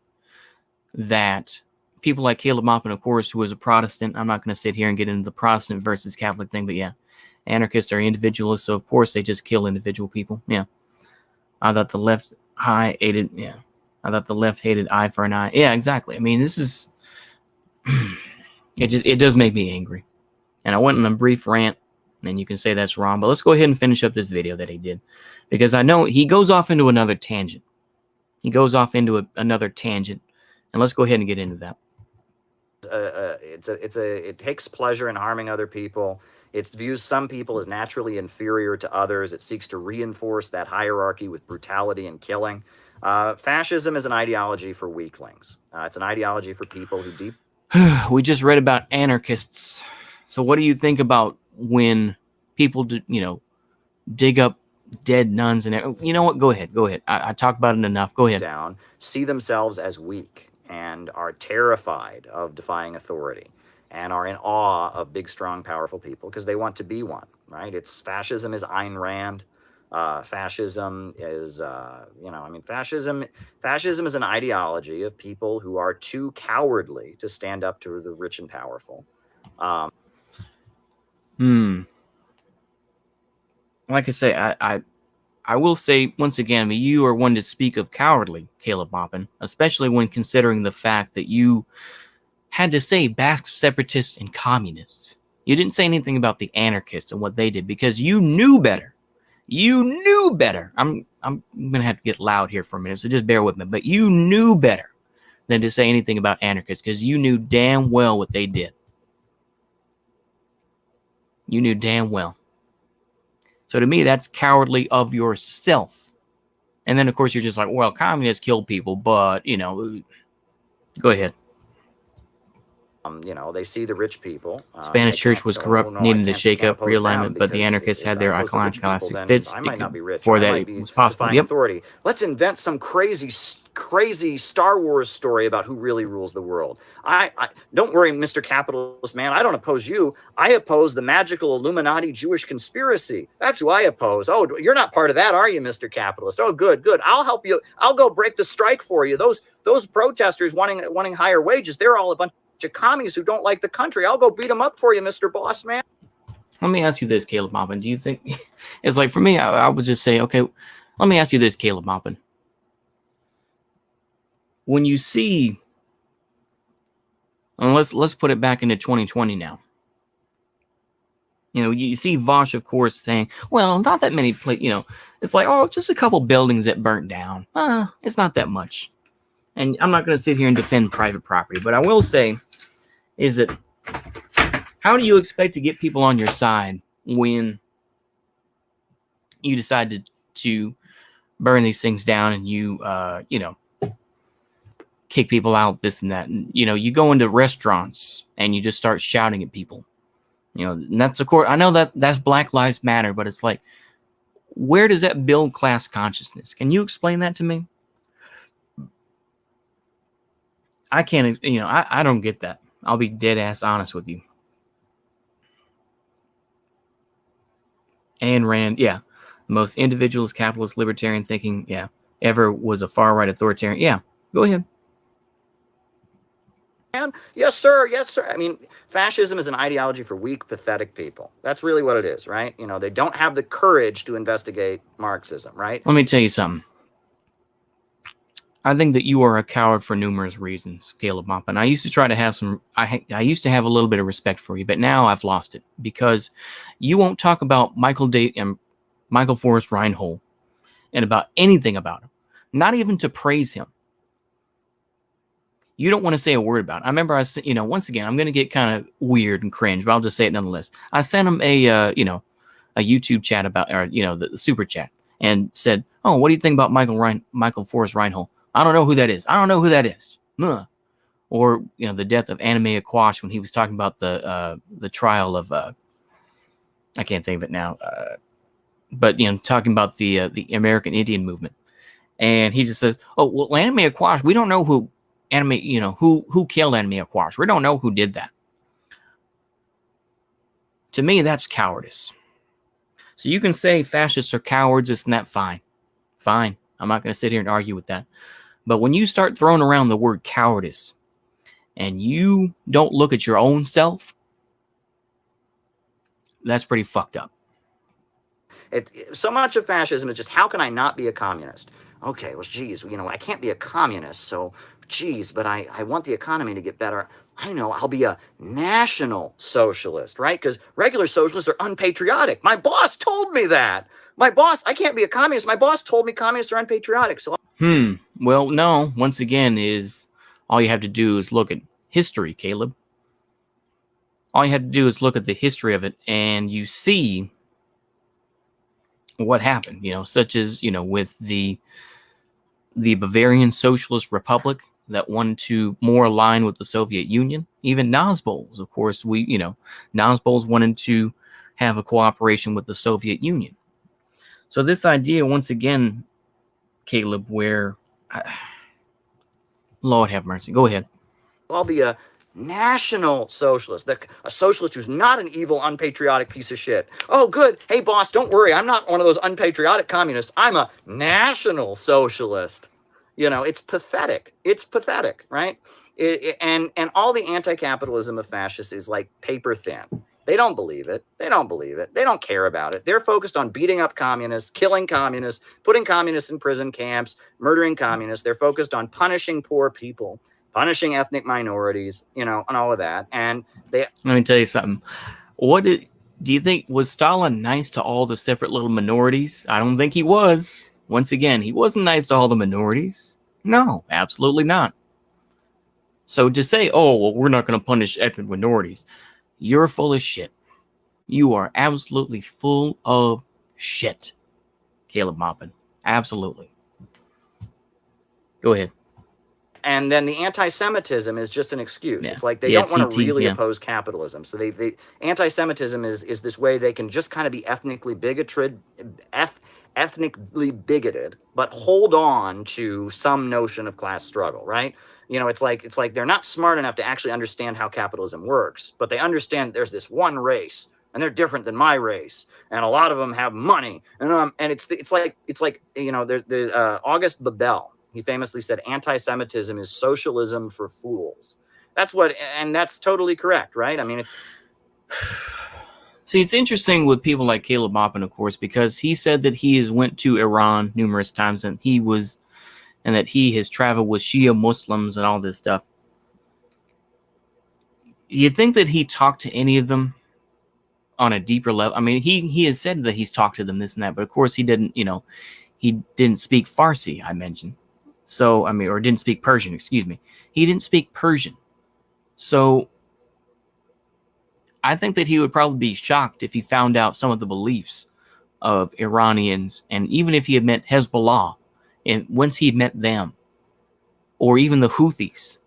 that people like Caleb Maupin, of course, who is a Protestant, I'm not going to sit here and get into the Protestant versus Catholic thing, but yeah, anarchists are individualists, so of course they just kill individual people. Yeah. I thought the left hated eye for an eye. Yeah, exactly. I mean, this is, it does make me angry. And I went on a brief rant, and you can say that's wrong, but let's go ahead and finish up this video that he did, because I know he goes off into another tangent. Another tangent, and let's go ahead and get into that. it takes pleasure in harming other people. It views some people as naturally inferior to others. It seeks to reinforce that hierarchy with brutality and killing. Fascism is an ideology for weaklings. It's an ideology for people who deep. We just read about anarchists. So what do you think about when people dig up dead nuns and you know what? Go ahead. I talked about it enough. Go ahead. Down, see themselves as weak and are terrified of defying authority and are in awe of big, strong, powerful people because they want to be one, right? Fascism is Ayn Rand. Fascism is, fascism is an ideology of people who are too cowardly to stand up to the rich and powerful. Like I say, I will say once again, you are one to speak of cowardly, Caleb Maupin, especially when considering the fact that you had to say Basque separatists and communists. You didn't say anything about the anarchists and what they did because you knew better. You knew better. I'm gonna have to get loud here for a minute, so just bear with me. But you knew better than to say anything about anarchists because you knew damn well what they did. You knew damn well. So to me, that's cowardly of yourself. And then, of course, you're just like, well, communists kill people, but, go ahead. They see the rich people. Spanish church was corrupt, needing to shake up realignment, but the anarchists had their iconoclastic fits. I might not be rich. For that, it was possible. Yep. Authority. Let's invent some crazy Star Wars story about who really rules the world. I don't worry, Mr. Capitalist Man. I don't oppose you. I oppose the magical Illuminati Jewish conspiracy. That's who I oppose. Oh, you're not part of that, are you, Mr. Capitalist? Oh, good. I'll help you. I'll go break the strike for you. Those protesters wanting higher wages, they're all a bunch of commies who don't like the country. I'll go beat them up for you, Mr. Boss Man. Let me ask you this, Caleb Maupin. Do you think it's like for me? I would just say, okay. Let me ask you this, Caleb Maupin. When you see, and let's put it back into 2020 now. You see Vosh, of course, saying, well, not that many it's like, oh, just a couple buildings that burnt down. It's not that much. And I'm not going to sit here and defend private property, but I will say is that how do you expect to get people on your side when you decide to burn these things down and you kick people out, this and that. And, you go into restaurants and you just start shouting at people. And that's, of course, I know that's Black Lives Matter, but it's like, where does that build class consciousness? Can you explain that to me? I can't, I don't get that. I'll be dead ass honest with you. Ayn Rand, yeah. The most individualist, capitalist, libertarian thinking, yeah, ever was a far right authoritarian. Yeah, go ahead. Yes, sir. Yes, sir. I mean, fascism is an ideology for weak, pathetic people. That's really what it is, right? They don't have the courage to investigate Marxism, right? Let me tell you something. I think that you are a coward for numerous reasons, Caleb Maupin. I used to try to have I used to have a little bit of respect for you, but now I've lost it because you won't talk about Michael Forrest Reinhold and about anything about him, not even to praise him. You don't want to say a word about it. I remember once again, I'm going to get kind of weird and cringe, but I'll just say it nonetheless. I sent him a YouTube chat about, or, the super chat and said, oh, what do you think about Michael Forrest Reinhold? I don't know who that is. I don't know who that is. Or, the death of Anime Aquash when he was talking about the trial of, I can't think of it now. But, talking about the American Indian movement. And he just says, oh, well, Anime Aquash, we don't know who who killed Anime Aquash. We don't know who did that. To me, that's cowardice. So you can say fascists are cowards, this and that, fine. Fine. I'm not going to sit here and argue with that. But when you start throwing around the word cowardice and you don't look at your own self, that's pretty fucked up. So much of fascism is just, how can I not be a communist? Okay, well, geez, I can't be a communist, so, geez, but I want the economy to get better. I know, I'll be a national socialist, right? Because regular socialists are unpatriotic. My boss told me that. I can't be a communist. My boss told me communists are unpatriotic. So, Well, no, once again, all you have to do is look at history, Caleb. All you have to do is look at the history of it, and you see what happened. Such as with the Bavarian Socialist Republic that wanted to more align with the Soviet Union. Even Nazbols, of course, Nazbols wanted to have a cooperation with the Soviet Union. So this idea, once again, Caleb, where, Lord have mercy, go ahead. I'll be a national socialist, a socialist who's not an evil, unpatriotic piece of shit. Oh, good. Hey, boss, don't worry. I'm not one of those unpatriotic communists. I'm a national socialist. It's pathetic. It's pathetic, right? And all the anti-capitalism of fascists is like paper thin. They don't believe it. They don't believe it. They don't care about it. They're focused on beating up communists, killing communists, putting communists in prison camps, murdering communists. They're focused on punishing poor people, punishing ethnic minorities, and all of that. And let me tell you something. Do you think, was Stalin nice to all the separate little minorities? I don't think he was. Once again, he wasn't nice to all the minorities. No, absolutely not. So to say, oh, well, we're not going to punish ethnic minorities, you're full of shit. You are absolutely full of shit, Caleb Maupin. Absolutely. Go ahead. And then the anti-Semitism is just an excuse. Yeah. It's like they don't want to really oppose capitalism. So they anti-Semitism is this way they can just kind of be ethnically bigoted, but hold on to some notion of class struggle, right? It's like they're not smart enough to actually understand how capitalism works, but they understand there's this one race and they're different than my race, and a lot of them have money, and it's like August Bebel. He famously said, anti-Semitism is socialism for fools. And that's totally correct, right? I mean, see, it's interesting with people like Caleb Maupin, of course, because he said that he has went to Iran numerous times, and that he has traveled with Shia Muslims and all this stuff. You'd think that he talked to any of them on a deeper level. I mean, he has said that he's talked to them, this and that, but of course he didn't, he didn't speak Farsi, I mentioned. So, or didn't speak Persian, excuse me. He didn't speak Persian. So, I think that he would probably be shocked if he found out some of the beliefs of Iranians, and even if he had met Hezbollah, and once he met them, or even the Houthis.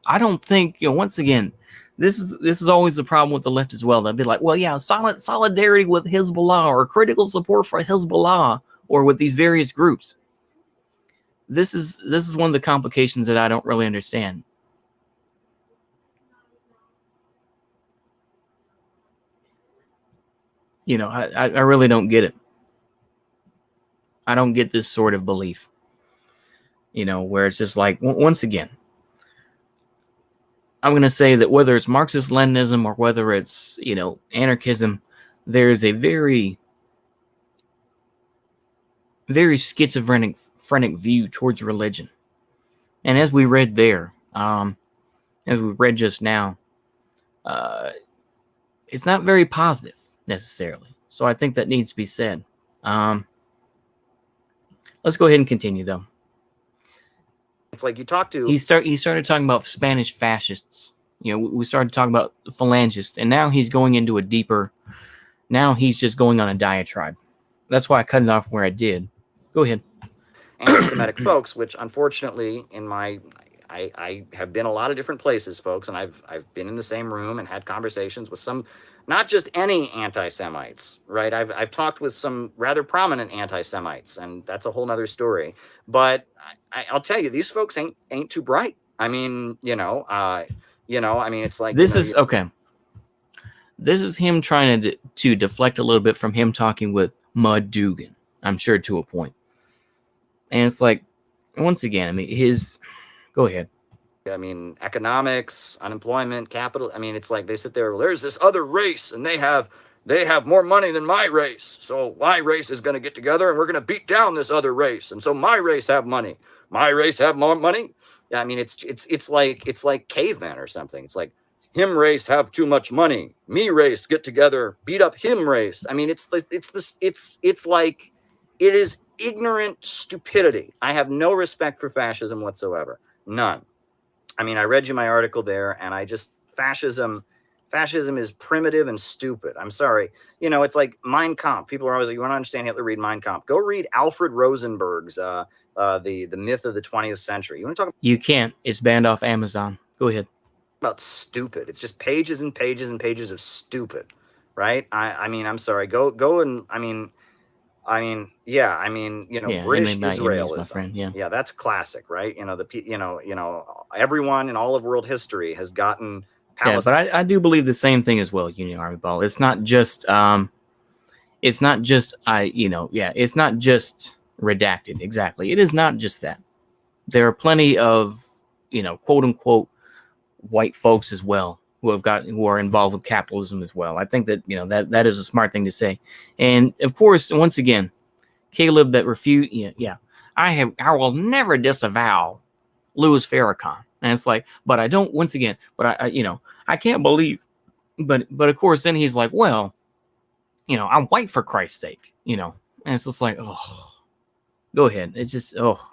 I don't think, once again, this is always the problem with the left as well. They'll be like, well, yeah, solidarity with Hezbollah, or critical support for Hezbollah, or with these various groups. This is one of the complications that I don't really understand. I really don't get it. I don't get this sort of belief. Where it's just like, once again, I'm going to say that whether it's Marxist-Leninism or whether it's, anarchism, there's a very, very schizophrenic view towards religion. And as we read there, as we read just now, it's not very positive necessarily. So I think that needs to be said. Let's go ahead and continue, though. It's like you talk to... He started talking about Spanish fascists. We started talking about phalangists, and now he's going into a deeper... Now he's just going on a diatribe. That's why I cut it off where I did. Go ahead. Anti-Semitic folks, which unfortunately I have been a lot of different places, folks, and I've been in the same room and had conversations with some, not just any anti-Semites, right? I've talked with some rather prominent anti-Semites, and that's a whole nother story. But I'll tell you, these folks ain't too bright. I mean, it's like this is okay. This is him trying to deflect a little bit from him talking with Mud Dugan, I'm sure, to a point. And it's like, once again, go ahead. I mean, economics, unemployment, capital. I mean, it's like they sit there, well, there's this other race and they have more money than my race. So my race is going to get together and we're going to beat down this other race. And so my race have money. My race have more money. I mean, it's like cavemen or something. It's like, him race have too much money. Me race get together, beat up him race. I mean, it's like, it is ignorant stupidity. I have no respect for fascism whatsoever. None. I mean, I read you my article there, and I just fascism is primitive and stupid. I'm sorry. You know, it's like Mein Kampf. People are always like, you want to understand Hitler, read Mein Kampf. Go read Alfred Rosenberg's the myth of the 20th century. You want to talk You can't. It's banned off Amazon. Go ahead. about stupid? It's just pages and pages and pages of stupid, right? I mean, I'm sorry. Go and I mean, yeah, I mean, you know, Yeah, British enemy by enemies, my Israelism. friend. Yeah. Yeah, that's classic, right? You know, everyone in all of world history has gotten Yeah, Palestine. but I do believe the same thing as well, Union Army Ball. It's not just it's not just it's not just redacted. Exactly. It is not just that. There are plenty of, quote unquote white folks as well who are involved with capitalism as well. I think that, that is a smart thing to say. And of course, once again, Caleb that refute I will never disavow Louis Farrakhan. And it's like, but I don't once again, but I can't believe but of course then he's like, well, I'm white for Christ's sake, and it's just like, oh, go ahead. It just, oh.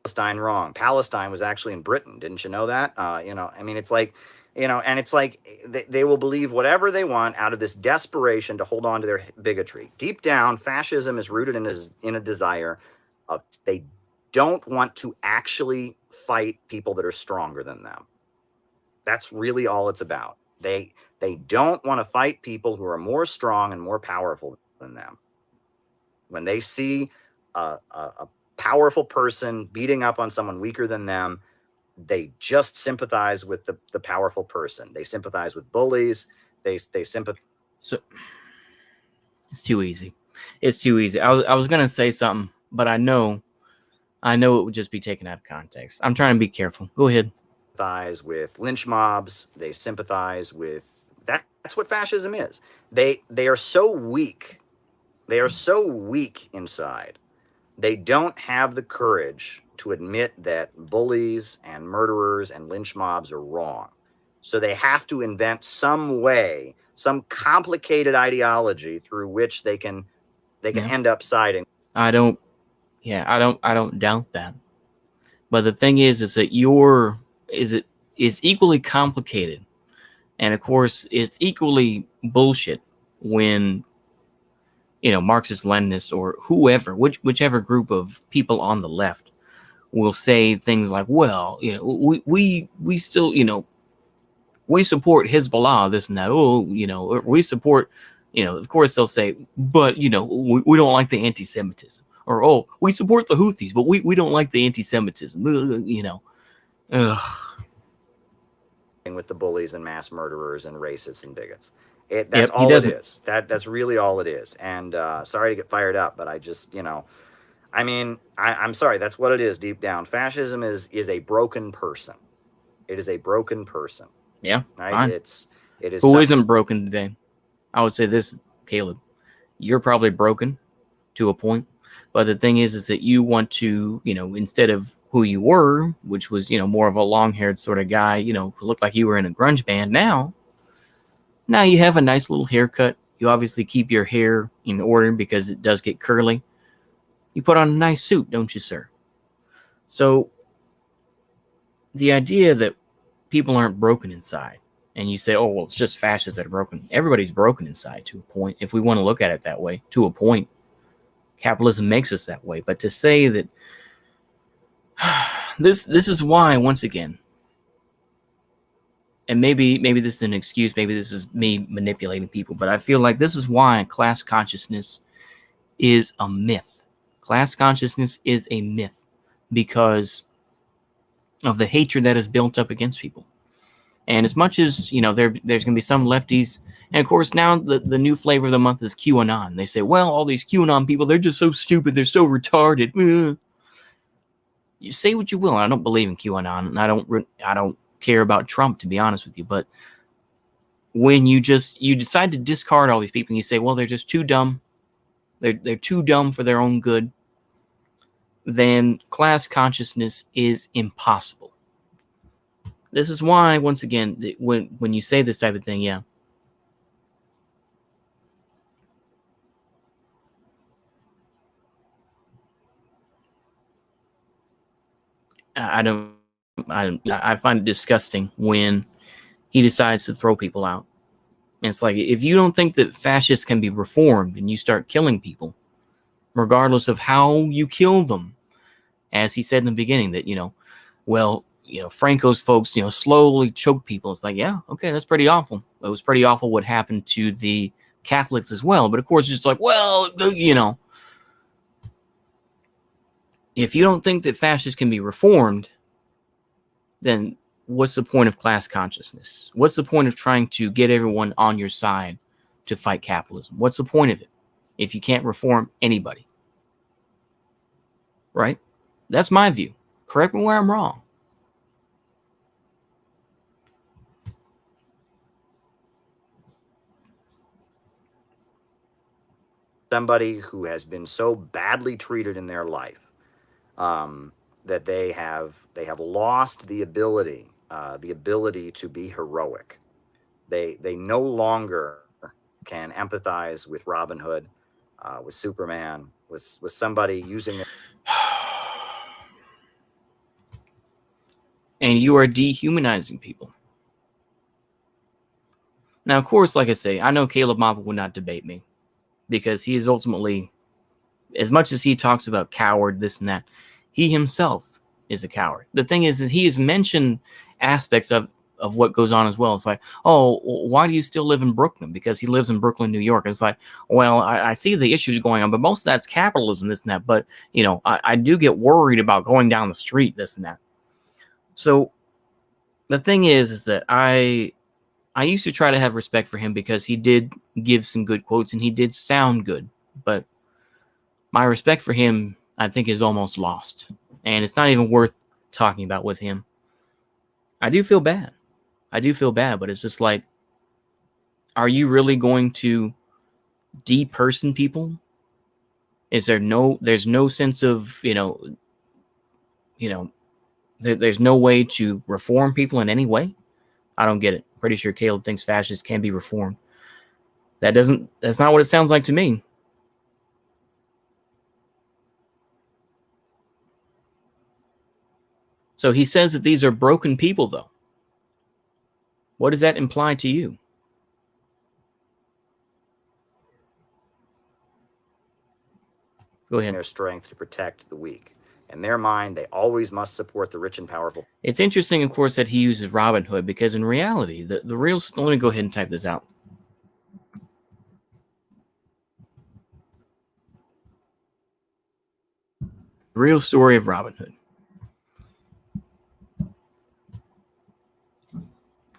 Palestine wrong. Palestine was actually in Britain. Didn't you know that? I mean, it's like, and it's like they will believe whatever they want out of this desperation to hold on to their bigotry. Deep down, fascism is rooted in a desire of they don't want to actually fight people that are stronger than them. That's really all it's about. They don't want to fight people who are more strong and more powerful than them. When they see a powerful person beating up on someone weaker than them, they just sympathize with the powerful person. They sympathize with bullies. They sympathize. So it's too easy. It's too easy. I was gonna say something, but I know it would just be taken out of context. I'm trying to be careful. Go ahead. With lynch mobs. They sympathize with that. That's what fascism is. They are so weak. They are so weak inside. They don't have the courage to admit that bullies and murderers and lynch mobs are wrong. So they have to invent some way, some complicated ideology through which they can end up siding. I don't doubt that. But the thing is that it's equally complicated. And of course, it's equally bullshit when Marxist Leninists or whoever, whichever group of people on the left will say things like, well, we still, we support Hezbollah, this and that. Oh, we support, of course they'll say, but, we don't like the anti-Semitism. Or, oh, we support the Houthis, but we don't like the anti-Semitism. Ugh. With the bullies and mass murderers and racists and bigots. That's all it is. That's really all it is. And sorry to get fired up, but I just, I mean, I'm sorry. That's what it is deep down. Fascism is a broken person. It is a broken person. Yeah, right. Fine. It is. Who isn't broken today? I would say this, Caleb. You're probably broken to a point, but the thing is that you want to, instead of who you were, which was, more of a long-haired sort of guy, who looked like you were in a grunge band. Now you have a nice little haircut. You obviously keep your hair in order because it does get curly. You put on a nice suit, don't you, sir? So the idea that people aren't broken inside, and you say, oh, well, it's just fascists that are broken. Everybody's broken inside to a point, if we want to look at it that way, to a point. Capitalism makes us that way. But to say that this is why, once again, and maybe this is an excuse, maybe this is me manipulating people, but I feel like this is why class consciousness is a myth. Class consciousness is a myth because of the hatred that is built up against people. And as much as, there's going to be some lefties, and of course now the new flavor of the month is QAnon. They say, well, all these QAnon people, they're just so stupid, they're so retarded. You say what you will. I don't believe in QAnon, and I don't care about Trump, to be honest with you. But when you decide to discard all these people and you say, well, they're just too dumb, they're too dumb for their own good, then class consciousness is impossible. This is why, once again, when you say this type of thing, yeah. I don't I find it disgusting when he decides to throw people out. And it's like, if you don't think that fascists can be reformed and you start killing people, regardless of how you kill them, as he said in the beginning, that, Franco's folks, slowly choke people. It's like, yeah, okay, that's pretty awful. It was pretty awful what happened to the Catholics as well. But of course, it's just like, well, if you don't think that fascists can be reformed, then what's the point of class consciousness? What's the point of trying to get everyone on your side to fight capitalism? What's the point of it if you can't reform anybody? Right? That's my view. Correct me where I'm wrong. Somebody who has been so badly treated in their life that they have lost the ability to be heroic. They no longer can empathize with Robin Hood, with Superman, with somebody using it. And you are dehumanizing people. Now, of course, like I say, I know Caleb Maupin would not debate me, because he is ultimately, as much as he talks about coward, this and that, he himself is a coward. The thing is that he has mentioned aspects of what goes on as well. It's like, oh, why do you still live in Brooklyn? Because he lives in Brooklyn, New York. It's like, well, I see the issues going on, but most of that's capitalism, this and that. But, I do get worried about going down the street, this and that. So the thing is that I used to try to have respect for him because he did give some good quotes and he did sound good. But my respect for him, I think, is almost lost. And it's not even worth talking about with him. I do feel bad. But it's just like, are you really going to deperson people? There's no sense of, there's no way to reform people in any way? I don't get it. Pretty sure Caleb thinks fascists can be reformed. That's not what it sounds like to me. So he says that these are broken people, though. What does that imply to you? Go ahead. Their strength to protect the weak. In their mind, they always must support the rich and powerful. It's interesting, of course, that he uses Robin Hood, because in reality, the real... Let me go ahead and type this out. The real story of Robin Hood.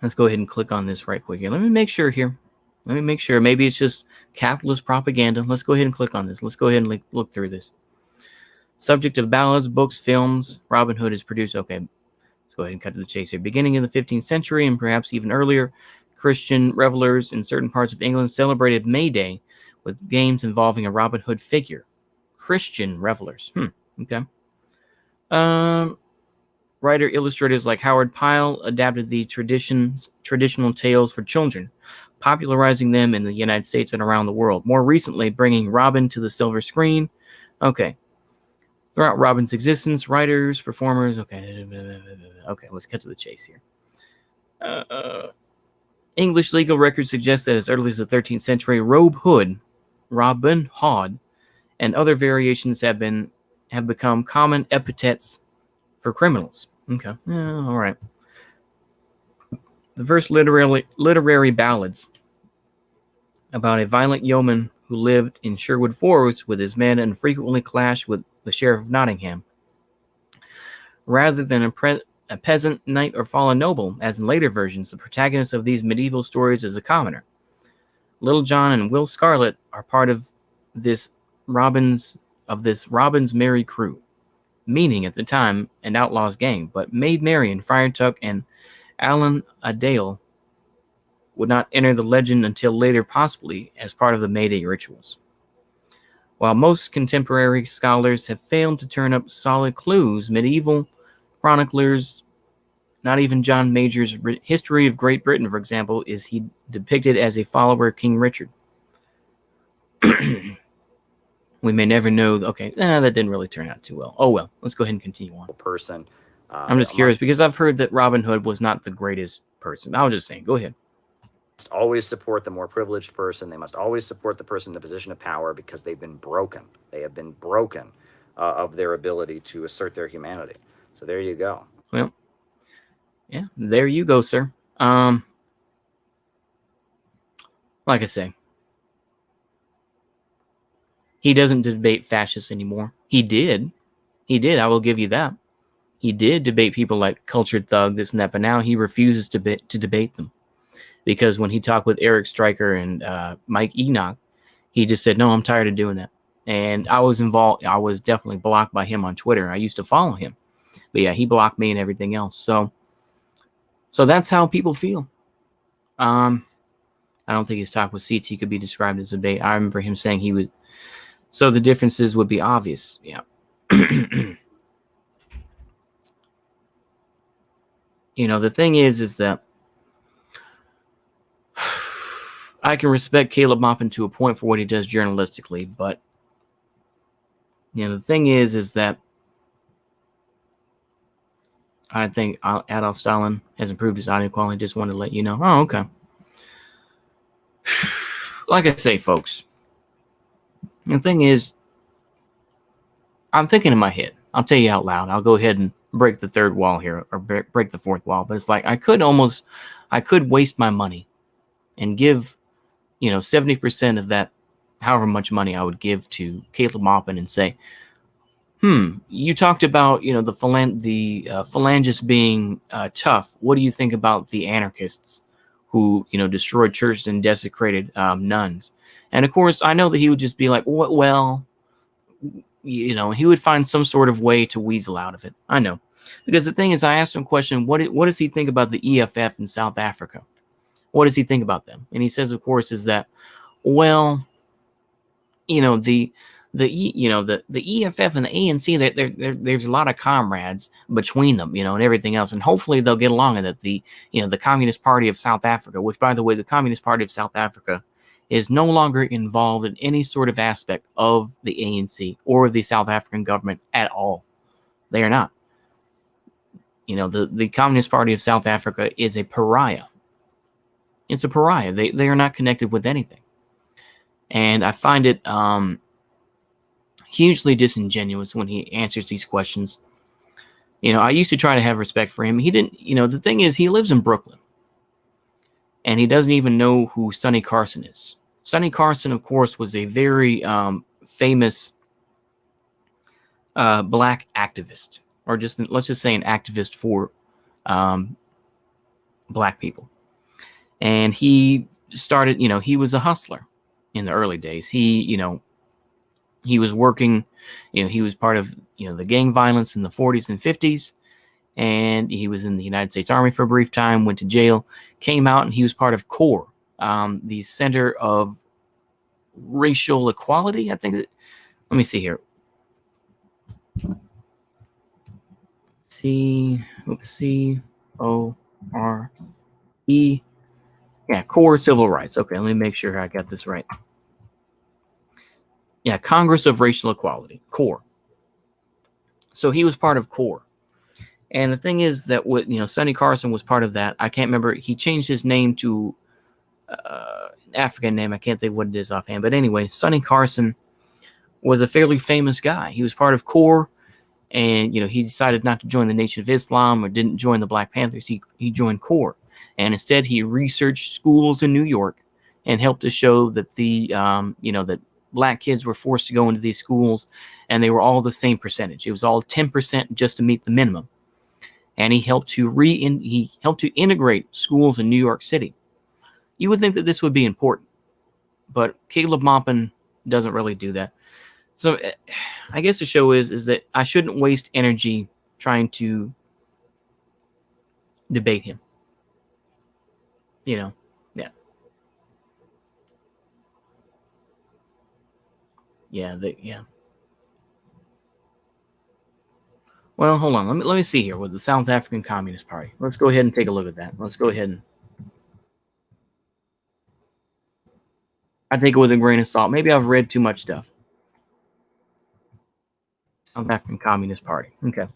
Let's go ahead and click on this right quick here. Let me make sure here. Maybe it's just capitalist propaganda. Let's go ahead and click on this. Let's go ahead and look through this. Subject of ballads, books, films. Robin Hood is produced. Okay, let's go ahead and cut to the chase here. Beginning in the 15th century and perhaps even earlier, Christian revelers in certain parts of England celebrated May Day with games involving a Robin Hood figure. Christian revelers. Okay. Writer-illustrators like Howard Pyle adapted the traditional tales for children, popularizing them in the United States and around the world. More recently, bringing Robin to the silver screen. Okay. Throughout Robin's existence, writers, performers... Okay, let's cut to the chase here. English legal records suggest that as early as the 13th century, Robin Hood, and other variations have become common epithets for criminals. Okay, all right. The first literary ballads about a violent yeoman who lived in Sherwood Forest with his men and frequently clashed with the Sheriff of Nottingham. Rather than a peasant, knight, or fallen noble, as in later versions, the protagonist of these medieval stories is a commoner. Little John and Will Scarlet are part of this Robin's merry crew, meaning at the time an outlaw's gang, but Maid Marian, Friar Tuck, and Alan Adale would not enter the legend until later, possibly as part of the May Day rituals. While most contemporary scholars have failed to turn up solid clues, medieval chroniclers, not even John Major's History of Great Britain, for example, is he depicted as a follower of King Richard. We may never know. Okay, that didn't really turn out too well. Oh well, let's go ahead and continue on. Person I'm just curious because I've heard that Robin Hood was not the greatest person. I was just saying. Go ahead. Must always support the more privileged person. They must always support the person in the position of power because they've been broken. They have been broken of their ability to assert their humanity. So there you go. Well, yeah, there you go, sir. Like I say, he doesn't debate fascists anymore. He did. I will give you that. He did debate people like Cultured Thug, this and that, but now he refuses to debate them. Because when he talked with Eric Stryker and Mike Enoch, he just said, no, I'm tired of doing that. And I was involved. I was definitely blocked by him on Twitter. I used to follow him. But yeah, he blocked me and everything else. So that's how people feel. I don't think his talk with CT could be described as a debate. I remember him saying he was. So the differences would be obvious. Yeah. The thing is that I can respect Caleb Maupin to a point for what he does journalistically, but the thing is that I think Adolf Stalin has improved his audio quality. Just wanted to let you know. Oh, okay. Like I say, folks, the thing is, I'm thinking in my head. I'll tell you out loud. I'll go ahead and break the third wall here, or break the fourth wall. But it's like I could waste my money and give 70% of that, however much money I would give to Caleb Maupin and say, you talked about, the phalangists being tough. What do you think about the anarchists who, destroyed churches and desecrated nuns? And of course, I know that he would just be like, well, he would find some sort of way to weasel out of it. I know. Because the thing is, I asked him a question, what does he think about the EFF in South Africa? What does he think about them? And he says, of course, is that, well, the EFF and the ANC, there's a lot of comrades between them, and everything else, and hopefully they'll get along. And that the Communist Party of South Africa, which, by the way, the Communist Party of South Africa is no longer involved in any sort of aspect of the ANC or the South African government at all. They are not. The Communist Party of South Africa is a pariah. It's a pariah. They are not connected with anything. And I find it hugely disingenuous when he answers these questions. I used to try to have respect for him. He didn't, the thing is, he lives in Brooklyn. And he doesn't even know who Sonny Carson is. Sonny Carson, of course, was a very famous black activist. Or let's just say an activist for black people. And he started, he was a hustler in the early days. He was working, he was part of, the gang violence in the 40s and 50s. And he was in the United States Army for a brief time, went to jail, came out, and he was part of CORE, the Center of Racial Equality. I think let me see here. CORE. Yeah, CORE Civil Rights. Okay, let me make sure I got this right. Yeah, Congress of Racial Equality, CORE. So he was part of CORE. And the thing is that Sonny Carson was part of that. I can't remember. He changed his name to African name. I can't think what it is offhand. But anyway, Sonny Carson was a fairly famous guy. He was part of CORE. And, he decided not to join the Nation of Islam or didn't join the Black Panthers. He joined CORE. And instead, he researched schools in New York and helped to show that that black kids were forced to go into these schools and they were all the same percentage. It was all 10% just to meet the minimum. And he helped to integrate schools in New York City. You would think that this would be important, but Caleb Maupin doesn't really do that. So I guess the show is that I shouldn't waste energy trying to debate him. Yeah. Yeah. Well, hold on. Let me see here with the South African Communist Party. Let's go ahead and take a look at that. Let's go ahead and I take it with a grain of salt. Maybe I've read too much stuff. South African Communist Party. Okay.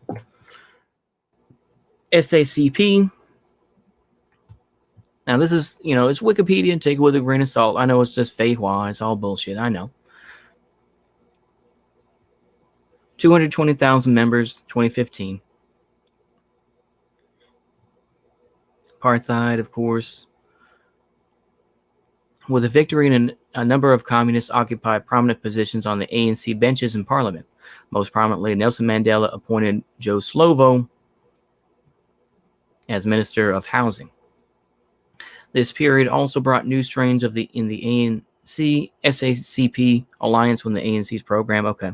SACP. Now, this is, it's Wikipedia. Take it with a grain of salt. I know it's just fei hua. It's all bullshit. I know. 220,000 members, 2015. Apartheid, of course. With a victory in a number of communists occupied prominent positions on the ANC benches in parliament. Most prominently, Nelson Mandela appointed Joe Slovo as Minister of Housing. This period also brought new strains in the ANC SACP alliance when the ANC's program. Okay.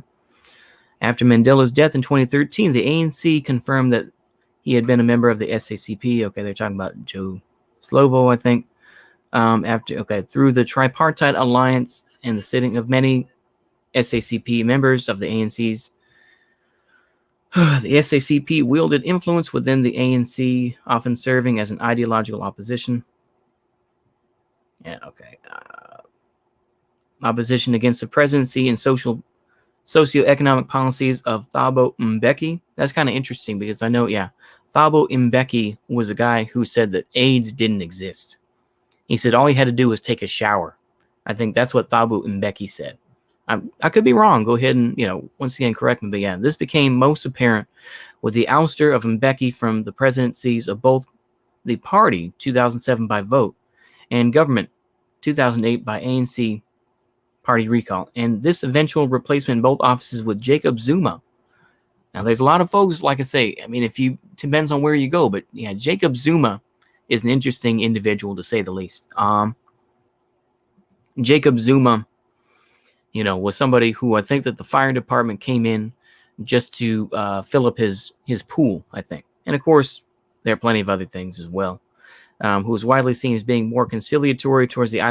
After Mandela's death in 2013, the ANC confirmed that he had been a member of the SACP. Okay, they're talking about Joe Slovo, I think. Through the tripartite alliance and the sitting of many SACP members of the ANC's. The SACP wielded influence within the ANC, often serving as an ideological opposition. Opposition against the presidency and socioeconomic policies of Thabo Mbeki. That's kind of interesting because I know, Thabo Mbeki was a guy who said that AIDS didn't exist. He said all he had to do was take a shower. I think that's what Thabo Mbeki said. I could be wrong. Go ahead and, once again, correct me. But this became most apparent with the ouster of Mbeki from the presidencies of both the party, 2007 by vote, and government, 2008 by ANC party recall. And this eventual replacement in both offices with Jacob Zuma. Now, there's a lot of folks, like I say, it depends on where you go. But, Jacob Zuma is an interesting individual, to say the least. Jacob Zuma, was somebody who I think that the fire department came in just to fill up his pool, I think. And, of course, there are plenty of other things as well. Who is widely seen as being more conciliatory towards the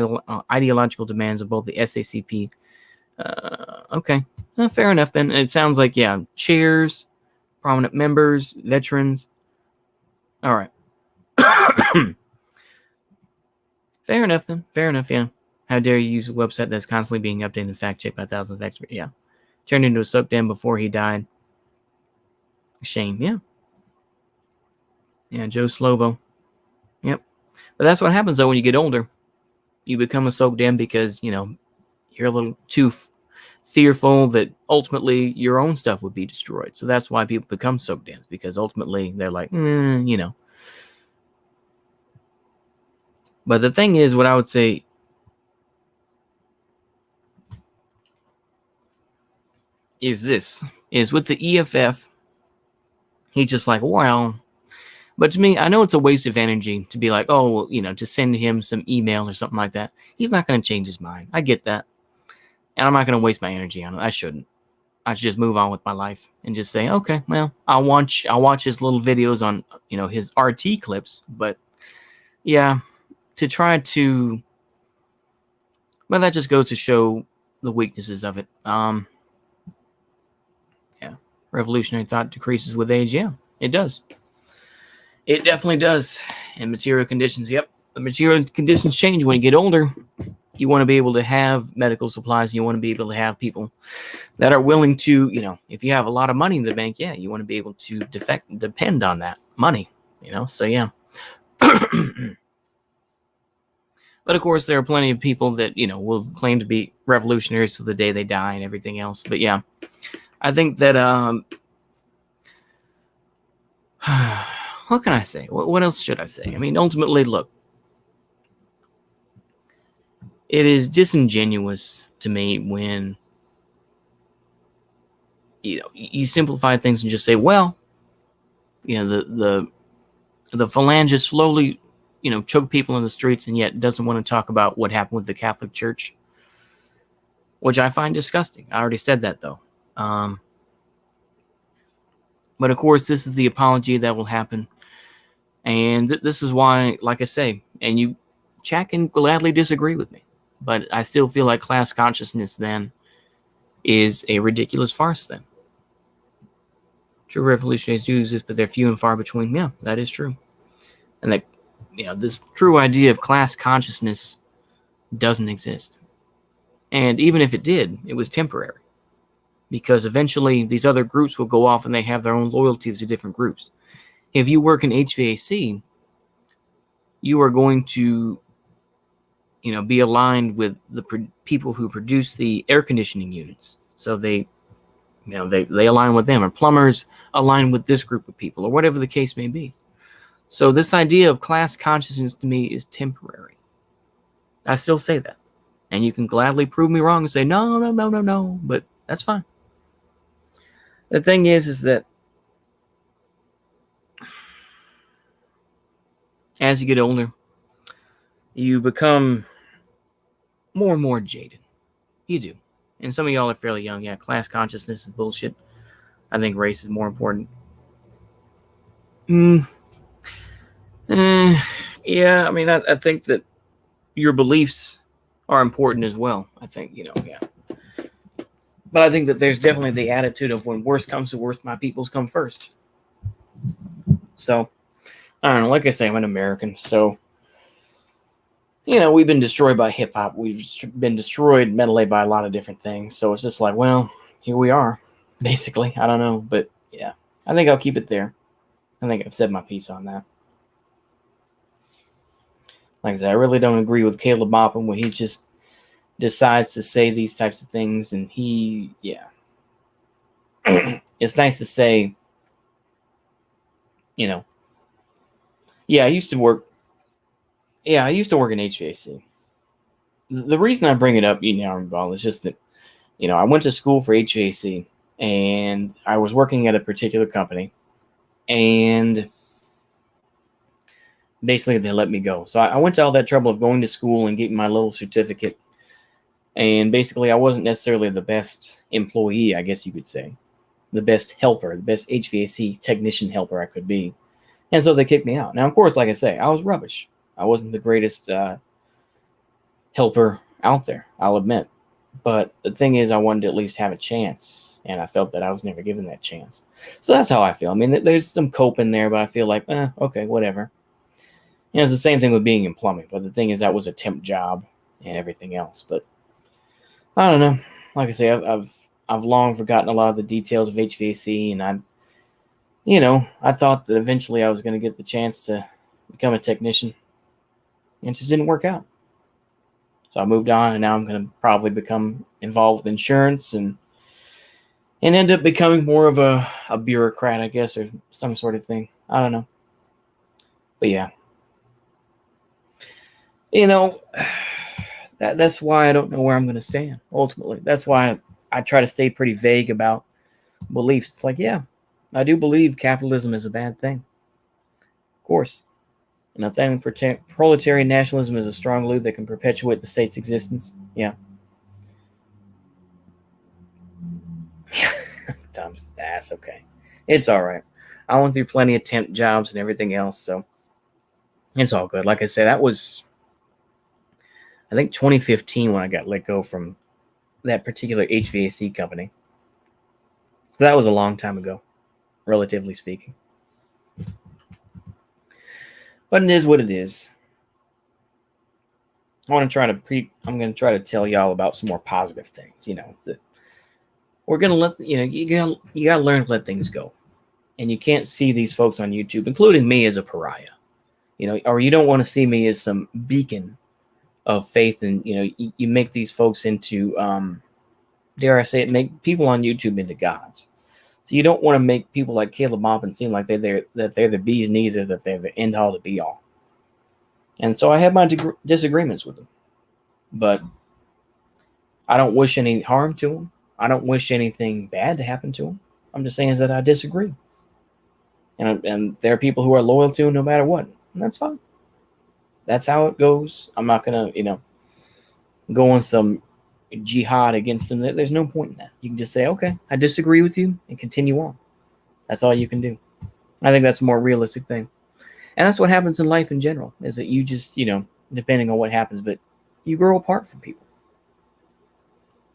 ideological demands of both the SACP. Okay, fair enough then. It sounds like, chairs, prominent members, veterans. All right. Fair enough then. Fair enough, yeah. How dare you use a website that's constantly being updated and fact-checked by thousands of experts? Yeah. Turned into a soak dam before he died. Shame, yeah. Yeah, Joe Slovo. Yep. But that's what happens, though, when you get older. You become a soak dam because, you're a little too fearful that ultimately your own stuff would be destroyed. So that's why people become soak dams, because ultimately they're like, But the thing is, what I would say is this, is with the EFF, he's just like, well, but to me, I know it's a waste of energy to be like, oh, well, to send him some email or something like that. He's not going to change his mind. I get that. And I'm not going to waste my energy on it. I shouldn't. I should just move on with my life and just say, okay, well, I'll watch his little videos on, his RT clips. But yeah, to try to, well, that just goes to show the weaknesses of it. Revolutionary thought decreases with age. Yeah, it does. It definitely does. And material conditions, yep. The material conditions change when you get older. You want to be able to have medical supplies. You want to be able to have people that are willing to, if you have a lot of money in the bank, you want to be able to depend on that money, so yeah. But of course, there are plenty of people that, will claim to be revolutionaries till the day they die and everything else. But yeah, I think that, what can I say? What else should I say? Ultimately, look, it is disingenuous to me when, you simplify things and just say, well, the phalangists slowly, choke people in the streets and yet doesn't want to talk about what happened with the Catholic Church, which I find disgusting. I already said that, though. But of course, this is the apology that will happen. And this is why, like I say, and you, chat can gladly disagree with me, but I still feel like class consciousness then is a ridiculous farce then. True revolutionaries do exist, but they're few and far between. Yeah, that is true. And that, this true idea of class consciousness doesn't exist. And even if it did, it was temporary. Because eventually these other groups will go off and they have their own loyalties to different groups. if you work in HVAC, you are going to, be aligned with the people who produce the air conditioning units. So they align with them, or plumbers align with this group of people, or whatever the case may be. So this idea of class consciousness to me is temporary. I still say that. And you can gladly prove me wrong and say, no, but that's fine. The thing is that as you get older, you become more and more jaded. You do. And some of y'all are fairly young. Yeah, class consciousness is bullshit. I think race is more important. Yeah, I mean, I think that your beliefs are important as well. I think, yeah. But I think that there's definitely the attitude of when worst comes to worst, my peoples come first. So, I don't know. Like I say, I'm an American. So, we've been destroyed by hip hop. We've been destroyed mentally by a lot of different things. So it's just like, well, here we are, basically. I don't know. But yeah, I think I'll keep it there. I think I've said my piece on that. Like I said, I really don't agree with Caleb Maupin when he just decides to say these types of things. And it's nice to say, I used to work in HVAC. The reason I bring it up, is just that, I went to school for HVAC and I was working at a particular company, and basically they let me go. So I went to all that trouble of going to school and getting my little certificate. And basically I wasn't necessarily the best employee, I guess you could say. The best helper, the best HVAC technician helper I could be. And so they kicked me out. Now, of course, like I say, I was rubbish. I wasn't the greatest helper out there, I'll admit. But the thing is, I wanted to at least have a chance. And I felt that I was never given that chance. So that's how I feel. I mean, there's some cope in there, but I feel like, okay, whatever. It's the same thing with being in plumbing. But the thing is, that was a temp job and everything else. But I don't know. Like I say, I've long forgotten a lot of the details of HVAC, and I thought that eventually I was going to get the chance to become a technician. It just didn't work out. So I moved on, and now I'm going to probably become involved with insurance and end up becoming more of a bureaucrat, I guess, or some sort of thing. I don't know. But yeah. That's why I don't know where I'm going to stand, ultimately. That's why I try to stay pretty vague about beliefs. It's like, yeah, I do believe capitalism is a bad thing. Of course. And I think proletarian nationalism is a strong glue that can perpetuate the state's existence. Yeah. Tom's ass, okay. It's all right. I went through plenty of temp jobs and everything else, so it's all good. Like I said, that was, I think, 2015 when I got let go from that particular HVAC company. So that was a long time ago, relatively speaking. But it is what it is. I'm going to try to tell y'all about some more positive things. We're going to let, you got to learn to let things go. And you can't see these folks on YouTube, including me, as a pariah. Or you don't want to see me as some beacon of faith. And, you make these folks into, dare I say it, make people on YouTube into gods. So you don't want to make people like Caleb Maupin seem like they're the bee's knees, or that they're the end all to be all. And so I have my disagreements with them. But I don't wish any harm to them. I don't wish anything bad to happen to them. I'm just saying that I disagree. And there are people who are loyal to him no matter what. And that's fine. That's how it goes. I'm not going to, go on some jihad against them. There's no point in that. You can just say, okay, I disagree with you, and continue on. That's all you can do. I think that's a more realistic thing. And that's what happens in life in general, is that you just, depending on what happens, but you grow apart from people.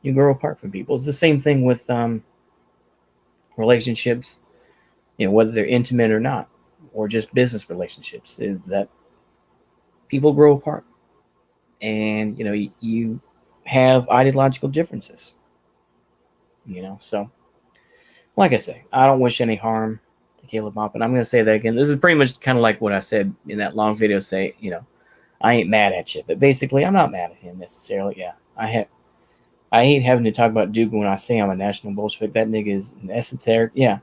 You grow apart from people. It's the same thing with relationships, whether they're intimate or not, or just business relationships, is that people grow apart. And, you have ideological differences. So, like I say, I don't wish any harm Caleb Maupin. I'm going to say that again. This is pretty much kind of like what I said in that long video. Say, I ain't mad at you, but basically, I'm not mad at him necessarily. Yeah, I hate having to talk about Duke when I say I'm a national Bolshevik. That nigga is an esoteric. Yeah,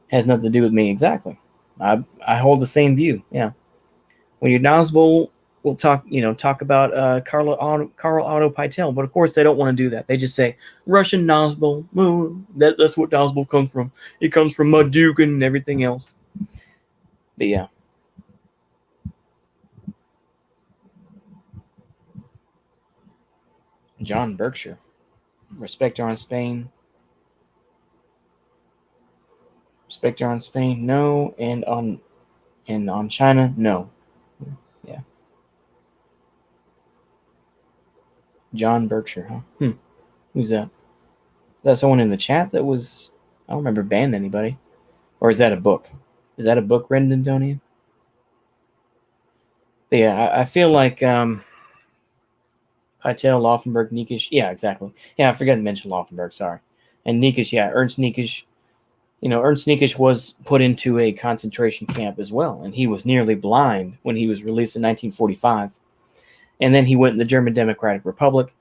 has nothing to do with me exactly. I hold the same view. Yeah, when you're knowledgeable, we'll talk about Karl Otto Pytel, but of course they don't want to do that. They just say Russian Nazbol. That's what Nazbol comes from. It comes from Mud Duke and everything else. But yeah. John Berkshire. Respecter on Spain. Respecter on Spain, no, and on China, no. Yeah. John Berkshire, huh? Who's that? Is that someone in the chat that was? I don't remember banning anybody. Or is that a book? Is that a book, Rendon Donian? But yeah, I feel like Pytel, Laufenberg, Nikisch. Yeah, exactly. Yeah, I forgot to mention Laufenberg, sorry. And Nikisch, yeah, Ernst Nikisch. Ernst Nikisch was put into a concentration camp as well, and he was nearly blind when he was released in 1945. And then he went in the German Democratic Republic,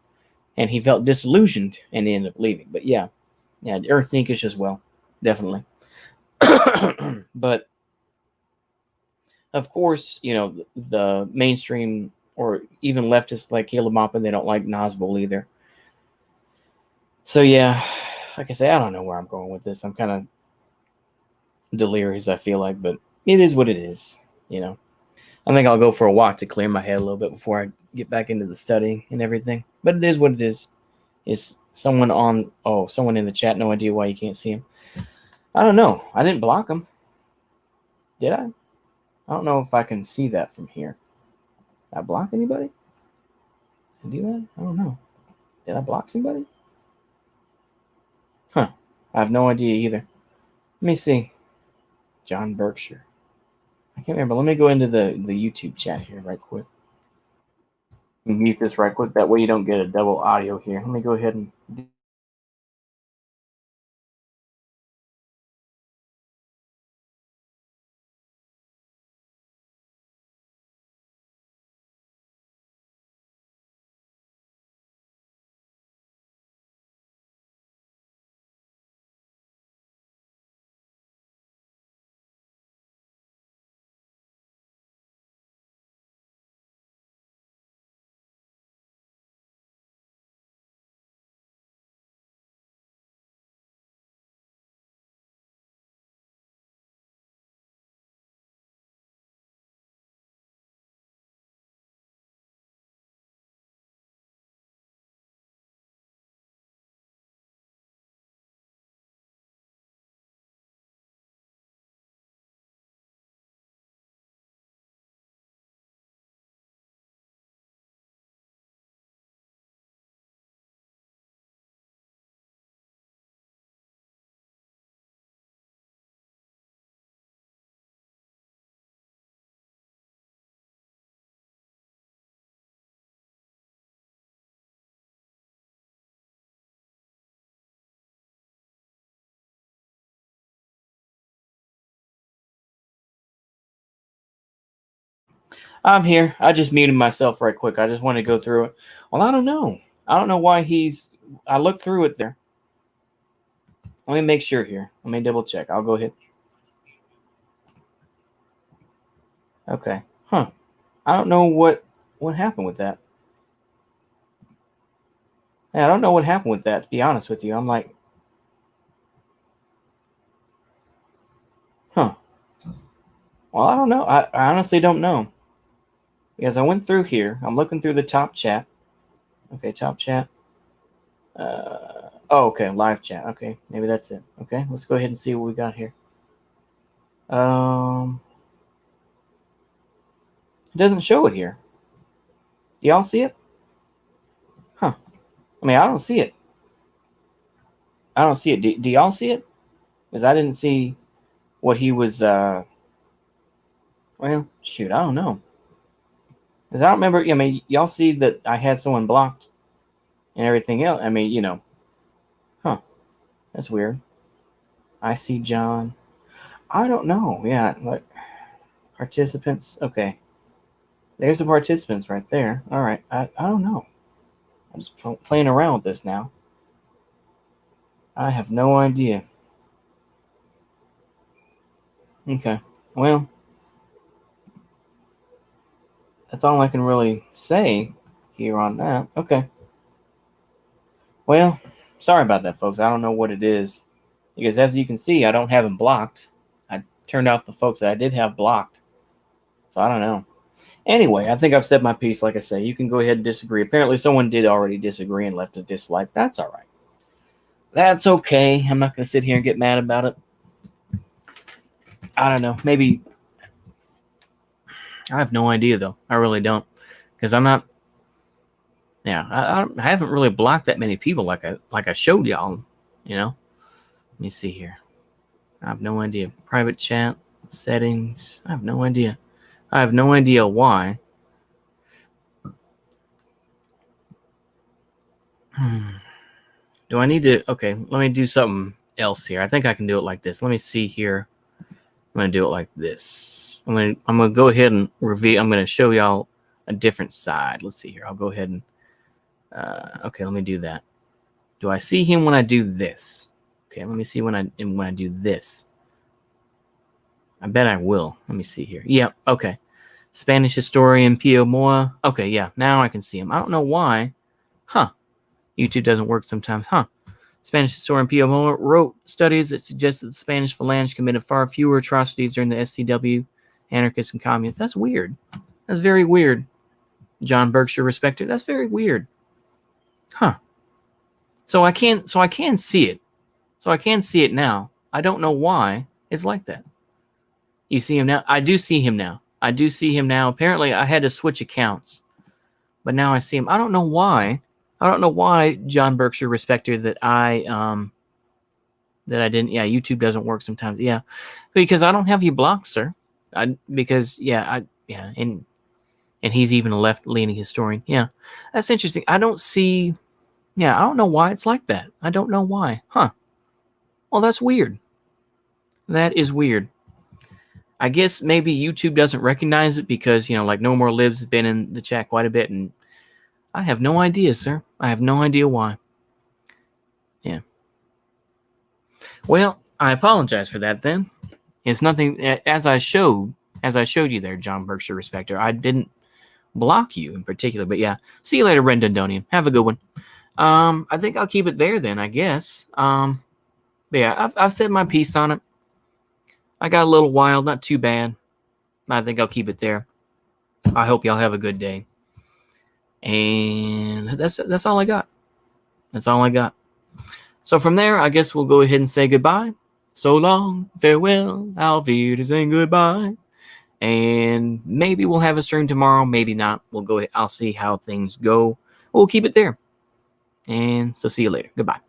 and he felt disillusioned, and he ended up leaving. But yeah, Ernst Nikisch as well, definitely. But of course, the mainstream or even leftists like Caleb Maupin, they don't like Nazbol either. So yeah, like I say, I don't know where I'm going with this. I'm kind of delirious, I feel like, but it is what it is. I think I'll go for a walk to clear my head a little bit before I get back into the studying and everything. But it is what it is. Is someone in the chat? No idea why you can't see him. I don't know. I didn't block him. Did I? I don't know if I can see that from here. Did I block anybody? Did I do that? I don't know. Did I block somebody? Huh. I have no idea either. Let me see. John Berkshire. I can't remember. Let me go into the YouTube chat here right quick. Mute this right quick. That way you don't get a double audio here. Let me go ahead and I'm here. I just muted myself right quick. I just want to go through it. Well, I don't know. I don't know why I looked through it there. Let me make sure here. Let me double check. I'll go ahead. Okay. Huh. I don't know what happened with that. I don't know what happened with that, to be honest with you. I'm like, huh. Well, I don't know. I honestly don't know. Because I went through here. I'm looking through the top chat. Okay, top chat. Okay, live chat. Okay, maybe that's it. Okay, let's go ahead and see what we got here. It doesn't show it here. Do y'all see it? Huh. I mean, I don't see it. I don't see it. Do y'all see it? Because I didn't see what he was, well, shoot, I don't know. Because I don't remember, I mean, y'all see that I had someone blocked and everything else. I mean, huh. That's weird. I see John. I don't know. Yeah, like participants. Okay, there's the participants right there. All right, I don't know. I'm just playing around with this now. I have no idea. Okay, well, that's all I can really say here on that. Okay. Well, sorry about that, folks. I don't know what it is. Because as you can see, I don't have them blocked. I turned off the folks that I did have blocked. So I don't know. Anyway, I think I've said my piece. Like I say, you can go ahead and disagree. Apparently, someone did already disagree and left a dislike. That's all right. That's okay. I'm not going to sit here and get mad about it. I don't know. Maybe. I have no idea, though. I really don't. Because I'm not. Yeah, I haven't really blocked that many people like I showed y'all. You know? Let me see here. I have no idea. Private chat, settings. I have no idea. I have no idea why. Do I need to? Okay, let me do something else here. I think I can do it like this. Let me see here. I'm going to do it like this. I'm going to go ahead and reveal. I'm going to show y'all a different side. Let's see here. I'll go ahead and. Okay, let me do that. Do I see him when I do this? Okay, let me see when I do this. I bet I will. Let me see here. Yeah, okay. Spanish historian Pio Moa. Okay, yeah, now I can see him. I don't know why. Huh. YouTube doesn't work sometimes. Huh. Spanish historian Pio Moa wrote studies that suggest that the Spanish Phalange committed far fewer atrocities during the SCW, anarchists and communists. That's weird. That's very weird. John Berkshire Respecter. That's very weird. Huh. So I can see it. So I can see it now. I don't know why it's like that. You see him now? I do see him now. Apparently, I had to switch accounts. But now I see him. I don't know why. John Berkshire Respecter, that I didn't. Yeah, YouTube doesn't work sometimes. Yeah, because I don't have you blocked, sir. And he's even a left-leaning historian. Yeah, that's interesting. I don't see. Yeah, I don't know why it's like that. I don't know why. Huh. Well, that's weird. That is weird. I guess maybe YouTube doesn't recognize it because, like No More Libs has been in the chat quite a bit, and I have no idea, sir. I have no idea why. Yeah. Well, I apologize for that then. It's nothing, as I showed you there, John Berkshire Respecter. I didn't block you in particular, but yeah. See you later, Ren Dundonian. Have a good one. I think I'll keep it there then, I guess. But yeah, I've said my piece on it. I got a little wild, not too bad. I think I'll keep it there. I hope y'all have a good day. And that's all I got. That's all I got. So from there, I guess we'll go ahead and say goodbye. So long, farewell, auf Wiedersehen, goodbye. And maybe we'll have a stream tomorrow, maybe not. We'll go ahead. I'll see how things go. We'll keep it there. And so see you later. Goodbye.